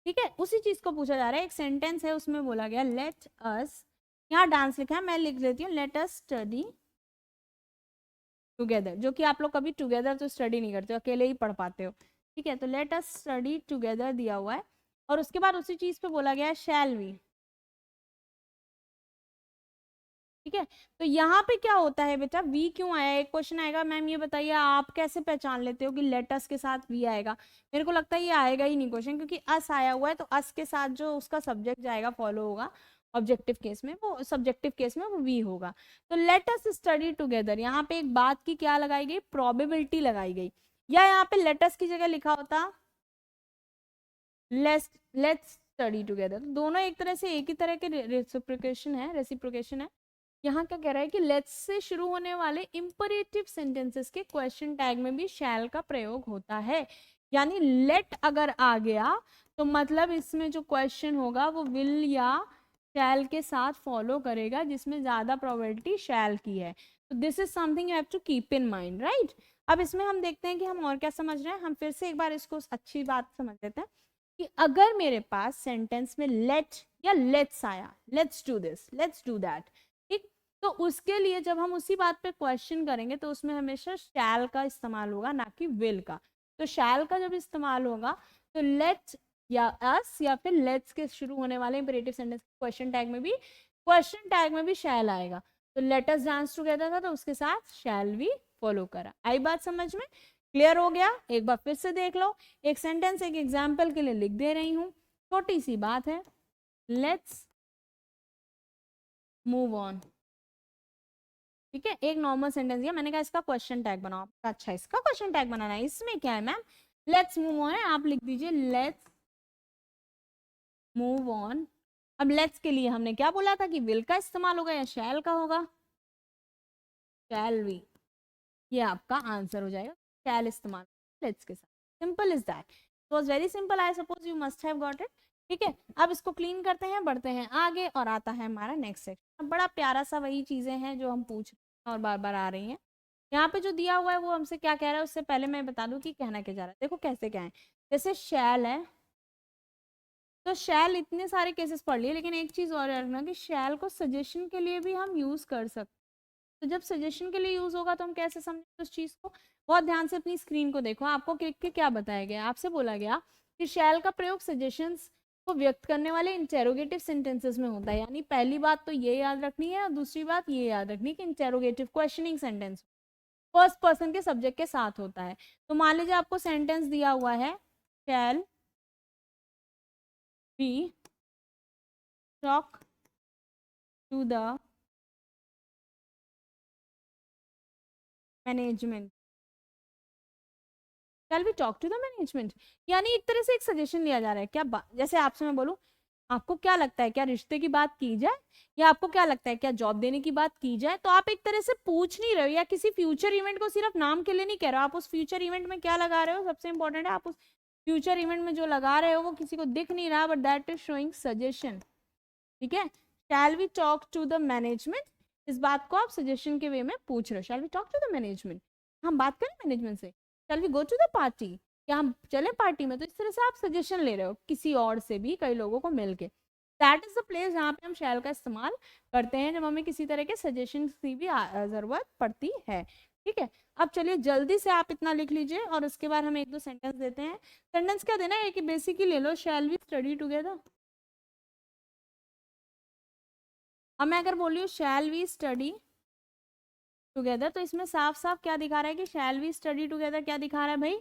ठीक है, उसी चीज को पूछा जा रहा है। एक सेंटेंस है उसमें बोला गया लेट अस, यहाँ डांस लिखा है, मैं लिख देती हूँ लेट अस स्टडी टुगेदर, जो कि आप लोग कभी टुगेदर तो स्टडी नहीं करते हो, अकेले ही पढ़ पाते हो। ठीक है, तो लेट अस स्टडी टुगेदर दिया हुआ है, और उसके बाद उसी चीज पे बोला गया है शैल वी। ठीक है, तो यहाँ पे क्या होता है बेटा? वी क्यों आया? एक क्वेश्चन आएगा, मैम ये बताइए आप कैसे पहचान लेते हो कि लेटस के साथ वी आएगा? मेरे को लगता है ये आएगा ही नहीं क्वेश्चन, क्योंकि अस आया हुआ है, तो अस के साथ जो उसका सब्जेक्ट जाएगा फॉलो होगा ऑब्जेक्टिव केस में, वो सब्जेक्टिव केस में वो वी होगा। तो लेट अस स्टडी टुगेदर, यहाँ पे एक बात की क्या लगाई गई? प्रोबेबिलिटी लगाई गई। या यहाँ पे लेटस की जगह लिखा होता लेट्स स्टडी टुगेदर, दोनों एक तरह से एक ही तरह के रेसिप्रोकेशन है। यहाँ क्या कह रहा है कि लेट्स से शुरू होने वाले इंपरेटिव सेंटेंसेस के क्वेश्चन टैग में भी शैल का प्रयोग होता है। यानी लेट अगर आ गया तो मतलब इसमें जो क्वेश्चन होगा वो विल या शैल के साथ फॉलो करेगा, जिसमें ज्यादा प्रोबेबिलिटी शैल की है। तो this is something you have to keep in mind, right? अब इसमें हम देखते हैं कि हम और क्या समझ रहे हैं। हम फिर से एक बार इसको अच्छी बात समझ लेते हैं कि अगर मेरे पास सेंटेंस में लेट या लेट्स आया, let's do this, let's do that, ठीक, तो उसके लिए जब हम उसी बात पे क्वेश्चन करेंगे तो उसमें हमेशा शैल का इस्तेमाल होगा, ना कि विल का। तो शैल का जब इस्तेमाल होगा तो लेट या अस या फिर लेट्स के शुरू होने वाले इंपेरेटिव सेंटेंस क्वेश्चन टैग में भी शैल आएगा। तो लेट अस डांस टुगेदर था तो उसके साथ शैल भी फॉलो करा। आई बात समझ में? क्लियर हो गया? एक बार फिर से देख लो, एक सेंटेंस एक एग्जाम्पल के लिए लिख दे रही हूं, छोटी सी बात है, लेट्स मूव ऑन। ठीक है, एक नॉर्मल सेंटेंस दिया, मैंने कहा इसका क्वेश्चन टैग बनाओ। अच्छा इसका क्वेश्चन टैग बनाना है, इसमें क्या है मैम? लेट्स मूव ऑन है, आप लिख दीजिए लेट्स मूव ऑन। अब लेट्स के लिए हमने क्या बोला था कि विल का इस्तेमाल होगा या शैल का होगा? Shall we. ये आपका आंसर हो जाएगा, शैल इस्तेमाल लेट्स के साथ। Simple is that, it was very simple, I suppose you must have got it. ठीक है, अब इसको क्लीन करते हैं, बढ़ते हैं आगे और आता है हमारा नेक्स्ट सेक्शन। बड़ा प्यारा सा वही चीजें हैं जो हम पूछ रहे हैं और बार बार आ रही हैं। यहाँ पे जो दिया हुआ है वो हमसे क्या कह रहा है, उससे पहले मैं बता दूं कि कहना क्या जा रहा है। देखो कैसे क्या है, जैसे शैल है तो शैल इतने सारे केसेस पढ़ लिए, लेकिन एक चीज और रखना कि शैल को सजेशन के लिए भी हम यूज कर सकते। तो जब सजेशन के लिए यूज होगा तो हम कैसे समझें उस चीज को। बहुत ध्यान से अपनी स्क्रीन को देखो, आपको क्लिक के क्या बताया गया, आपसे बोला गया कि शैल का प्रयोग सजेशंस को व्यक्त करने वाले इंटेरोगेटिव सेंटेंसेस में होता है। यानी पहली बात तो ये याद रखनी है और दूसरी बात ये याद रखनी कि interrogative questioning sentence first person के सब्जेक्ट के साथ होता है। तो मान लीजिए आपको सेंटेंस दिया हुआ है, shall be talk to the management, shall we talk to the management, यानी एक तरह से एक सजेशन लिया जा रहा है। क्या जैसे आपसे मैं बोलूं, आपको क्या लगता है क्या रिश्ते की बात की जाए, या आपको क्या लगता है क्या जॉब देने की बात की जाए, तो आप एक तरह से पूछ नहीं रहे हो, या किसी फ्यूचर इवेंट को सिर्फ नाम के लिए नहीं कह रहे हो, आप उस फ्यूचर इवेंट में क्या लगा रहे हो, सबसे इंपॉर्टेंट है आप उस फ्यूचर इवेंट में जो लगा रहे हो वो किसी को दिख नहीं रहा, but that is showing suggestion. ठीक है, shall we talk to the management, इस बात को आप सजेशन के वे में पूछ रहे हो। Shall we talk to the management, हम बात करें मैनेजमेंट से। Shall we go to the party, क्या हम चले पार्टी में। तो इस तरह से आप सजेशन ले रहे हो किसी और से भी, कई लोगों को मिलके। दैट इज द प्लेस जहाँ पे हम शैल का इस्तेमाल करते हैं, जब हमें किसी तरह के सजेशन की भी जरूरत पड़ती है। ठीक है, अब चलिए जल्दी से आप इतना लिख लीजिए और उसके बाद हम एक दो सेंटेंस देते हैं। सेंटेंस क्या देना है कि बेसिकली ले लो, शैल वी स्टडी टुगेदर। अब मैं अगर बोली हूँ शैल वी स्टडी टुगेदर, तो इसमें साफ साफ क्या दिखा रहा है कि शैल वी स्टडी टुगेदर क्या दिखा रहा है भाई,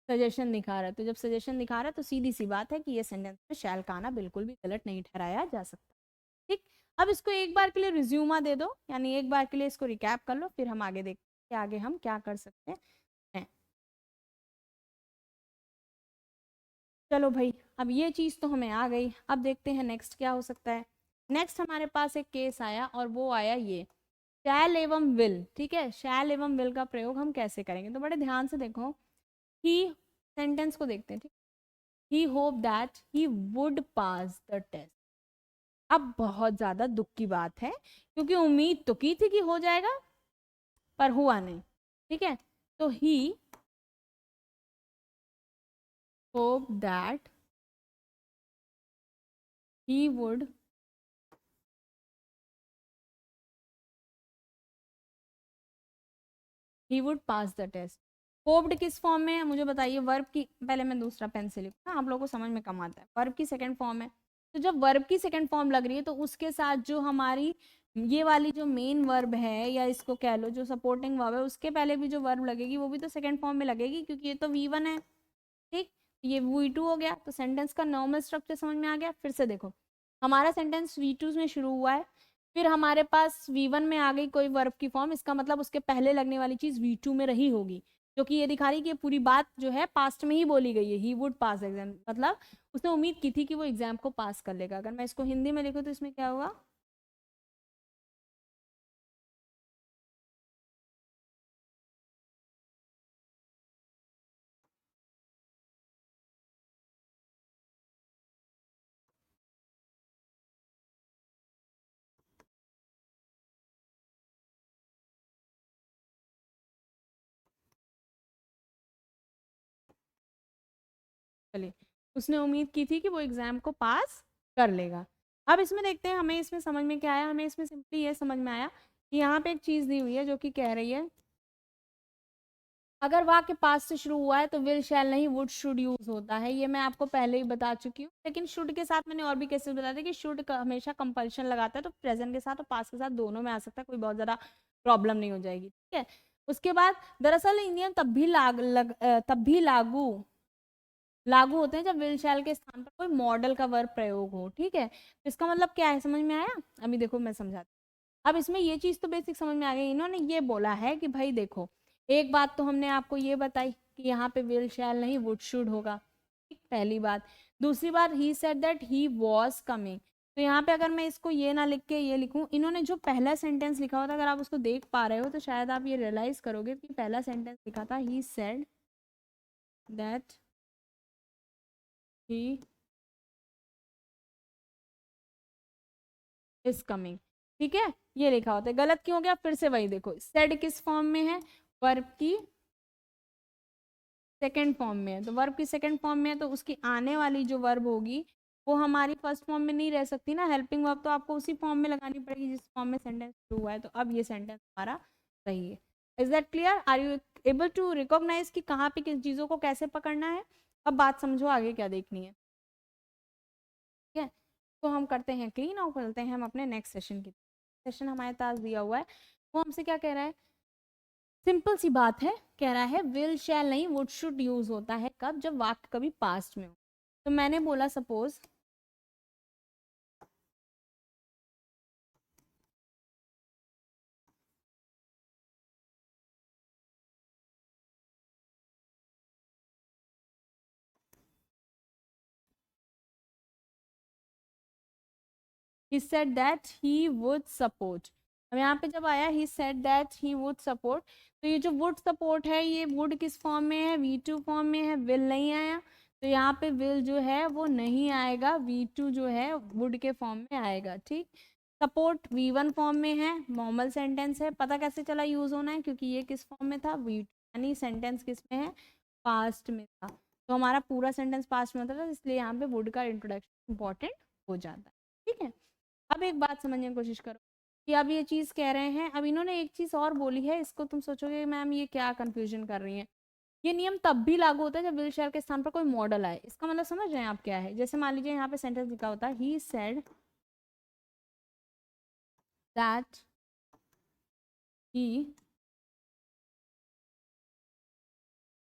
सजेशन दिखा रहा है। तो जब सजेशन दिखा रहा है तो सीधी सी बात है कि ये सेंटेंस में शैल का आना बिल्कुल भी गलत नहीं ठहराया जा सकता। ठीक, अब इसको एक बार के लिए रिज्यूमा दे दो, यानी एक बार के लिए इसको रिकैप कर लो, फिर हम आगे देखते हैं कि आगे हम क्या कर सकते हैं। चलो भाई, अब ये चीज तो हमें आ गई, अब देखते हैं नेक्स्ट क्या हो सकता है। नेक्स्ट हमारे पास एक केस आया और वो आया ये शैल एवं विल। ठीक है, शैल एवं विल का प्रयोग हम कैसे करेंगे, तो बड़े ध्यान से देखो। ही सेंटेंस को देखते हैं। ठीक, he hope that he would pass the test. अब बहुत ज्यादा दुख की बात है, क्योंकि उम्मीद तो की थी कि हो जाएगा, पर हुआ नहीं। ठीक है, तो he hope that he would pass the test. Hoped किस फॉर्म में है मुझे बताइए, वर्ब की, पहले मैं दूसरा पेन से लिखूँ ना, आप लोगों को समझ में कम आता है। वर्ब की सेकंड फॉर्म है, तो जब वर्ब की सेकंड फॉर्म लग रही है तो उसके साथ जो हमारी ये वाली जो मेन वर्ब है, या इसको कह लो जो सपोर्टिंग वर्ब है, उसके पहले भी जो वर्ब लगेगी वो भी तो सेकंड फॉर्म में लगेगी, क्योंकि ये तो V1 है। ठीक, ये V2 हो गया, तो सेंटेंस का नॉर्मल स्ट्रक्चर समझ में आ गया। फिर से देखो, हमारा सेंटेंस V2 में शुरू हुआ है, फिर हमारे पास V1 में आ गई कोई वर्ब की फॉर्म, इसका मतलब उसके पहले लगने वाली चीज V2 में रही होगी, जो कि ये दिखा रही कि ये पूरी बात जो है पास्ट में ही बोली गई है। ही वुड पास एग्जाम, मतलब उसने उम्मीद की थी कि वो एग्जाम को पास कर लेगा। अगर मैं इसको हिंदी में लिखूँ तो इसमें क्या होगा, चलिए, उसने उम्मीद की थी कि वो एग्जाम को पास कर लेगा। अब इसमें देखते हैं हमें इसमें समझ में क्या आया। हमें इसमें सिंपली ये समझ में आया कि यहाँ पे एक चीज दी हुई है जो कि कह रही है, अगर वाक्य पास से शुरू हुआ है तो विल शैल नहीं वुड शुड यूज होता है। ये मैं आपको पहले ही बता चुकी हूँ, लेकिन शुड के साथ मैंने और भी केसेस बताए थे कि शुड हमेशा कंपल्शन लगाता है, तो प्रेजेंट के साथ और पास के साथ दोनों में आ सकता है, कोई बहुत ज्यादा प्रॉब्लम नहीं हो जाएगी। ठीक है, उसके बाद दरअसल ये नियम तब भी लागू होते हैं जब विल शैल के स्थान पर कोई मॉडल का वर्ब प्रयोग हो। ठीक है, तो इसका मतलब क्या है, समझ में आया। अभी देखो मैं समझाती हूँ। अब इसमें ये चीज तो बेसिक समझ में आ गई। इन्होंने ये बोला है कि भाई देखो, एक बात तो हमने आपको ये बताई कि यहाँ पे विल शैल नहीं वुड शुड होगा, ठीक, पहली बात। दूसरी बात, he said that he was coming, तो यहाँ पे अगर मैं इसको ये ना लिख के ये लिखूं, इन्होंने जो पहला सेंटेंस लिखा हुआ था अगर आप उसको देख पा रहे हो तो शायद आप ये रियलाइज करोगे कि पहला सेंटेंस लिखा था he said that he is coming. ठीक है, ये लिखा होता है, गलत क्यों हो गया? फिर से वही देखो, सेड किस फॉर्म में है? वर्ब की सेकंड फॉर्म में है, तो वर्ब की सेकंड फॉर्म में है तो उसकी आने वाली जो वर्ब होगी वो हमारी फर्स्ट फॉर्म में नहीं रह सकती ना, हेल्पिंग वर्ब तो आपको उसी फॉर्म में लगानी पड़ेगी जिस फॉर्म में सेंटेंस शुरू हुआ है। तो अब ये सेंटेंस हमारा सही है। Is that clear? Are you able to recognise कि कहाँ पे किस चीज़ों को कैसे पकड़ना है? अब बात समझो आगे क्या देखनी है। ठीक है, तो हम करते हैं क्लीन और करते हैं हम अपने नेक्स्ट सेशन की। सेशन हमारे पास दिया हुआ है, वो हमसे क्या कह रहा है? सिंपल सी बात है, कह रहा है विल शैल नहीं वुड शुड यूज होता है कब? जब वाक्य कभी पास्ट में हो। तो मैंने बोला suppose he said that he would support। अब यहाँ पे जब आया he said that he would support, तो ये जो would support है ये would किस फॉर्म में है? V2 फॉर्म में है, will नहीं आया, तो यहाँ पे will जो है वो नहीं आएगा, V2 जो है would के फॉर्म में आएगा। ठीक, सपोर्ट V1 फॉर्म में है, नॉर्मल सेंटेंस है, पता कैसे चला यूज होना है? क्योंकि ये किस फॉर्म में था? V2, यानी सेंटेंस किस में है? पास्ट में था, तो हमारा पूरा सेंटेंस पास्ट में होता था, इसलिए यहाँ पे would का इंट्रोडक्शन इंपॉर्टेंट हो जाता है। ठीक है, अब एक बात समझने की कोशिश करो कि अब ये चीज कह रहे हैं, अब इन्होंने एक चीज और बोली है, इसको तुम सोचोगे मैम ये क्या कंफ्यूजन कर रही है। ये नियम तब भी लागू होता है जब विल शेयर के स्थान पर कोई मॉडल आए। इसका मतलब समझ रहे हैं आप क्या है? जैसे मान लीजिए यहाँ पे सेंटेंस लिखा होता है ही सेड दैट ही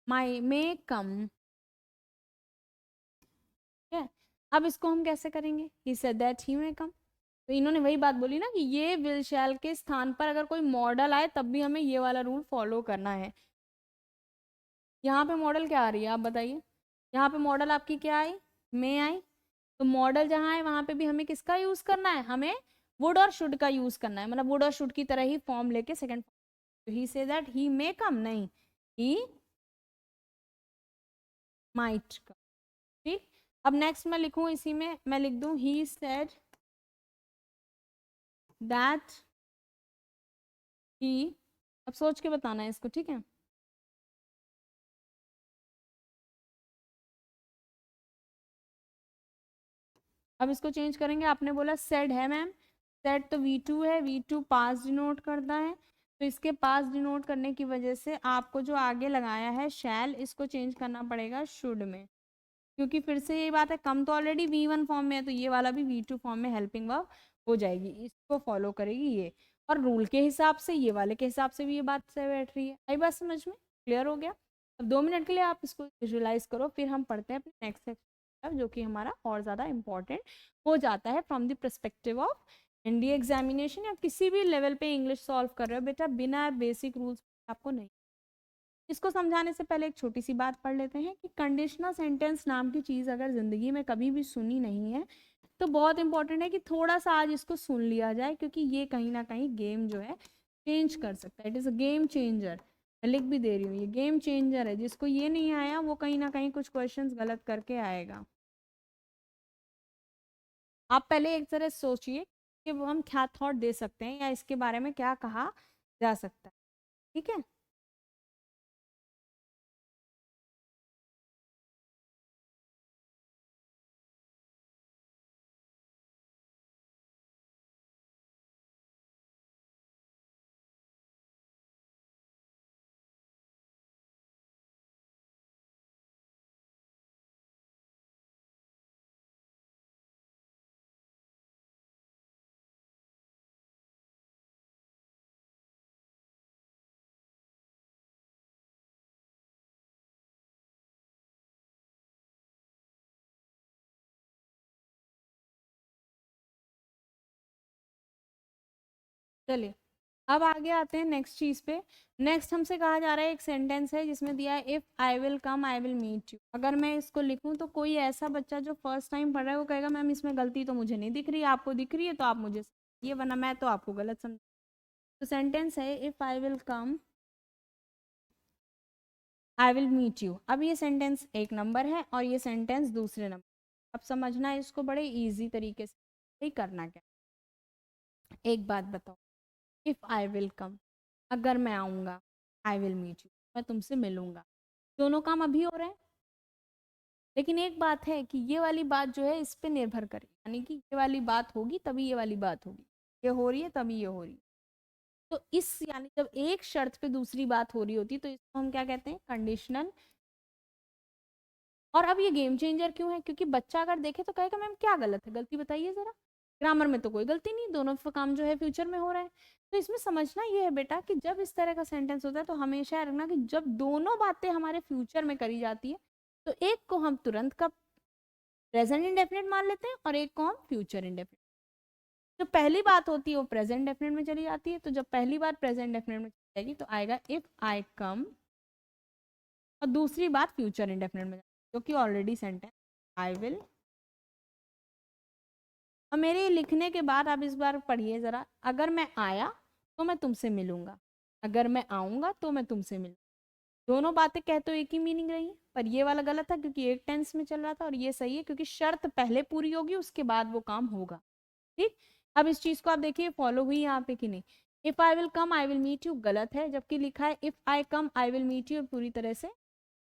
माई मे कम। ठीक है, अब इसको हम कैसे करेंगे? He said that he may come, तो इन्होंने वही बात बोली ना कि ये विल शैल के स्थान पर अगर कोई मॉडल आए तब भी हमें ये वाला रूल फॉलो करना है। यहाँ पे मॉडल क्या आ रही है आप बताइए? यहाँ पे मॉडल आपकी क्या आई? मे आई, तो मॉडल जहाँ है वहां पे भी हमें किसका यूज करना है? हमें वुड और शुड का यूज करना है, मतलब वुड और शुड की तरह ही फॉर्म लेके second. He say that he मे कम नहीं, ही माइट कम। ठीक, अब नेक्स्ट मैं लिखूं, इसी में मैं लिख दूं ही सेड दैट ही, अब सोच के बताना है इसको। ठीक है, अब इसको चेंज करेंगे। आपने बोला सेड है मैम, सेड तो V2 है, V2 पास डिनोट करता है, तो इसके पास डिनोट करने की वजह से आपको जो आगे लगाया है शैल, इसको चेंज करना पड़ेगा शुड में, क्योंकि फिर से यही बात है, कम तो ऑलरेडी V1 फॉर्म में है तो ये वाला भी V2 फॉर्म में हेल्पिंग वर्ब हो जाएगी, इसको फॉलो करेगी ये। और रूल के हिसाब से ये वाले के हिसाब से भी ये बात से बैठ रही है। आई बात समझ में? क्लियर हो गया? अब 2 मिनट के लिए आप इसको विजुअलाइज करो, फिर हम पढ़ते हैं अपने नेक्स्ट सेक्शन जो कि हमारा और ज़्यादा इंपॉर्टेंट हो जाता है from the perspective of NDA examination, या किसी भी लेवल पे इंग्लिश सॉल्व कर रहे हो बेटा, बिना बेसिक रूल्स आपको नहीं। इसको समझाने से पहले एक छोटी सी बात पढ़ लेते हैं कि कंडीशनल सेंटेंस नाम की चीज़ अगर ज़िंदगी में कभी भी सुनी नहीं है तो बहुत इंपॉर्टेंट है कि थोड़ा सा आज इसको सुन लिया जाए, क्योंकि ये कहीं ना कहीं गेम जो है चेंज कर सकता है। It is a game changer, मैं लिख भी दे रही हूँ, ये गेम चेंजर है। जिसको ये नहीं आया वो कहीं ना कहीं कुछ क्वेश्चंस गलत करके आएगा। आप पहले एक तरह सोचिए कि वो हम क्या थॉट दे सकते हैं या इसके बारे में क्या कहा जा सकता है। ठीक है, चलिए अब आगे आते हैं नेक्स्ट चीज पे। नेक्स्ट हमसे कहा जा रहा है, एक सेंटेंस है जिसमें दिया है if I will come I will meet you. अगर मैं इसको लिखूं तो कोई ऐसा बच्चा जो फर्स्ट टाइम पढ़ रहा है वो कहेगा मैम इसमें गलती तो मुझे नहीं दिख रही, आपको दिख रही है तो आप मुझे ये, वरना मैं तो आपको गलत समझ। तो सेंटेंस है if I will come I will meet you. अब ये सेंटेंस एक नंबर है और ये सेंटेंस दूसरे नंबर। अब समझना है इसको बड़े इजी तरीके से ही करना क्या। एक बात बताओ, इफ आई विल कम, अगर मैं आऊंगा, आई विल मीट यू, मैं तुमसे मिलूंगा। दोनों काम अभी हो रहे हैं, लेकिन एक बात है कि ये वाली बात जो है इस पे निर्भर करे, यानी कि ये वाली बात होगी तभी ये वाली बात होगी, ये हो रही है तभी ये हो रही है। तो इस यानी जब एक शर्त पे दूसरी बात हो रही होती तो इसको हम क्या कहते हैं, कंडीशनल। और अब ये गेम चेंजर क्यों है, क्योंकि बच्चा अगर देखे तो कहेगा मैम क्या गलत है, गलती बताइए जरा, ग्रामर में तो कोई गलती नहीं, दोनों काम जो है फ्यूचर में हो रहा है। तो इसमें समझना ये है बेटा कि जब इस तरह का सेंटेंस होता है तो हमेशा रखना कि जब दोनों बातें हमारे फ्यूचर में करी जाती है तो एक को हम तुरंत का प्रेजेंट इंडेफिनिट मान लेते हैं और एक को हम फ्यूचर इंडेफिनिट। जो पहली बात होती है वो प्रेजेंट डेफिनेट में चली जाती है, तो जब पहली बार प्रेजेंट डेफिनेट में चली जाएगी तो आएगा इफ आई कम, और दूसरी बात फ्यूचर इंडेफिनिट में जो कि ऑलरेडी सेंटेंस आई विल। और मेरे लिखने के बाद आप इस बार पढ़िए जरा, अगर मैं आया तो मैं तुमसे मिलूंगा, अगर मैं आऊंगा तो मैं तुमसे मिलूंगा। दोनों बातें कह तो एक ही मीनिंग रही है, पर ये वाला गलत था क्योंकि एक टेंस में चल रहा था, और ये सही है क्योंकि शर्त पहले पूरी होगी उसके बाद वो काम होगा। ठीक। अब इस चीज को आप देखिए फॉलो हुई यहाँ पे कि नहीं। If I will come I will meet you गलत है, जबकि लिखा है if I come I will meet you पूरी तरह से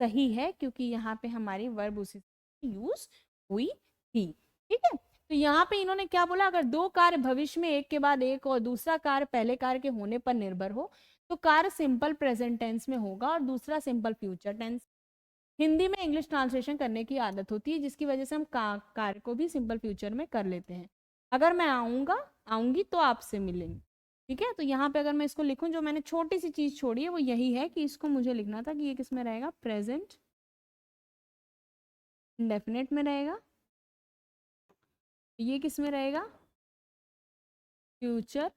सही है, क्योंकि यहाँ पे हमारी वर्ब उसी यूज हुई थी। ठीक है। तो यहाँ पे इन्होंने क्या बोला, अगर दो कार्य भविष्य में एक के बाद एक और दूसरा कार्य पहले कार्य के होने पर निर्भर हो तो कार्य सिंपल प्रेजेंट टेंस में होगा और दूसरा सिंपल फ्यूचर टेंस। हिंदी में इंग्लिश ट्रांसलेशन करने की आदत होती है जिसकी वजह से हम कार्य को भी सिंपल फ्यूचर में कर लेते हैं। अगर मैं आऊंगा आऊंगी तो आपसे मिलेंगे। ठीक है। तो यहाँ पे अगर मैं इसको लिखूं, जो मैंने छोटी सी चीज छोड़ी है वो यही है कि इसको मुझे लिखना था कि ये किस में रहेगा, प्रेजेंट इंडेफिनेट में रहेगा, ये किस में रहेगा, फ्यूचर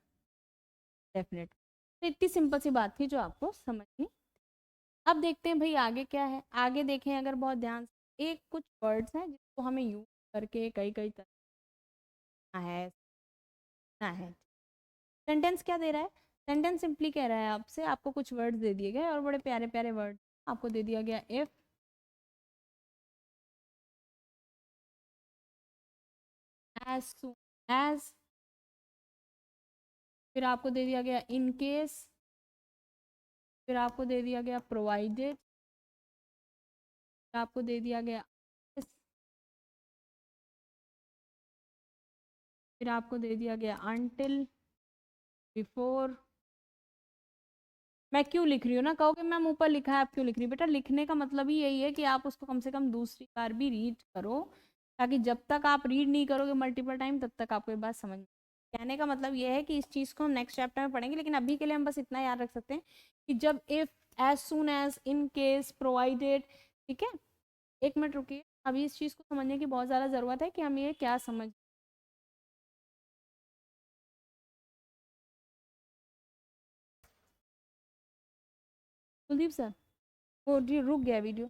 डेफिनेट। तो इतनी सिंपल सी बात थी जो आपको समझनी। अब देखते हैं भाई आगे क्या है। आगे देखें अगर बहुत ध्यान से, एक कुछ वर्ड्स हैं जिसको हमें यूज करके कई कई तरह है ना है। सेंटेंस क्या दे रहा है, सेंटेंस सिंपली कह रहा है आपसे, आपको कुछ वर्ड्स दे दिए गए और बड़े प्यारे प्यारे वर्ड आपको दे दिया गया, इफ एज सून एज, फिर आपको दे दिया गया इन केस, फिर आपको दे दिया गया प्रोवाइडेड, फिर आपको दे दिया गया फिर आपको दे दिया गया अनटिल, बिफोर। मैं क्यों लिख रही हूँ ना, कहोगे मैम ऊपर लिखा है आप क्यों लिख रही, बेटा लिखने का मतलब ही यही है कि आप उसको कम से कम दूसरी बार भी रीड करो, ताकि जब तक आप रीड नहीं करोगे मल्टीपल टाइम तब तक आपको ये बात समझ। कहने का मतलब ये है कि इस चीज़ को हम नेक्स्ट चैप्टर में पढ़ेंगे, लेकिन अभी के लिए हम बस इतना याद रख सकते हैं कि जब if, as soon as, in case, provided. ठीक है। एक मिनट रुकिए, अभी इस चीज़ को समझने की बहुत ज़्यादा ज़रूरत है कि हम ये क्या समझ। कुलदीप सर, वो रुक गया वीडियो।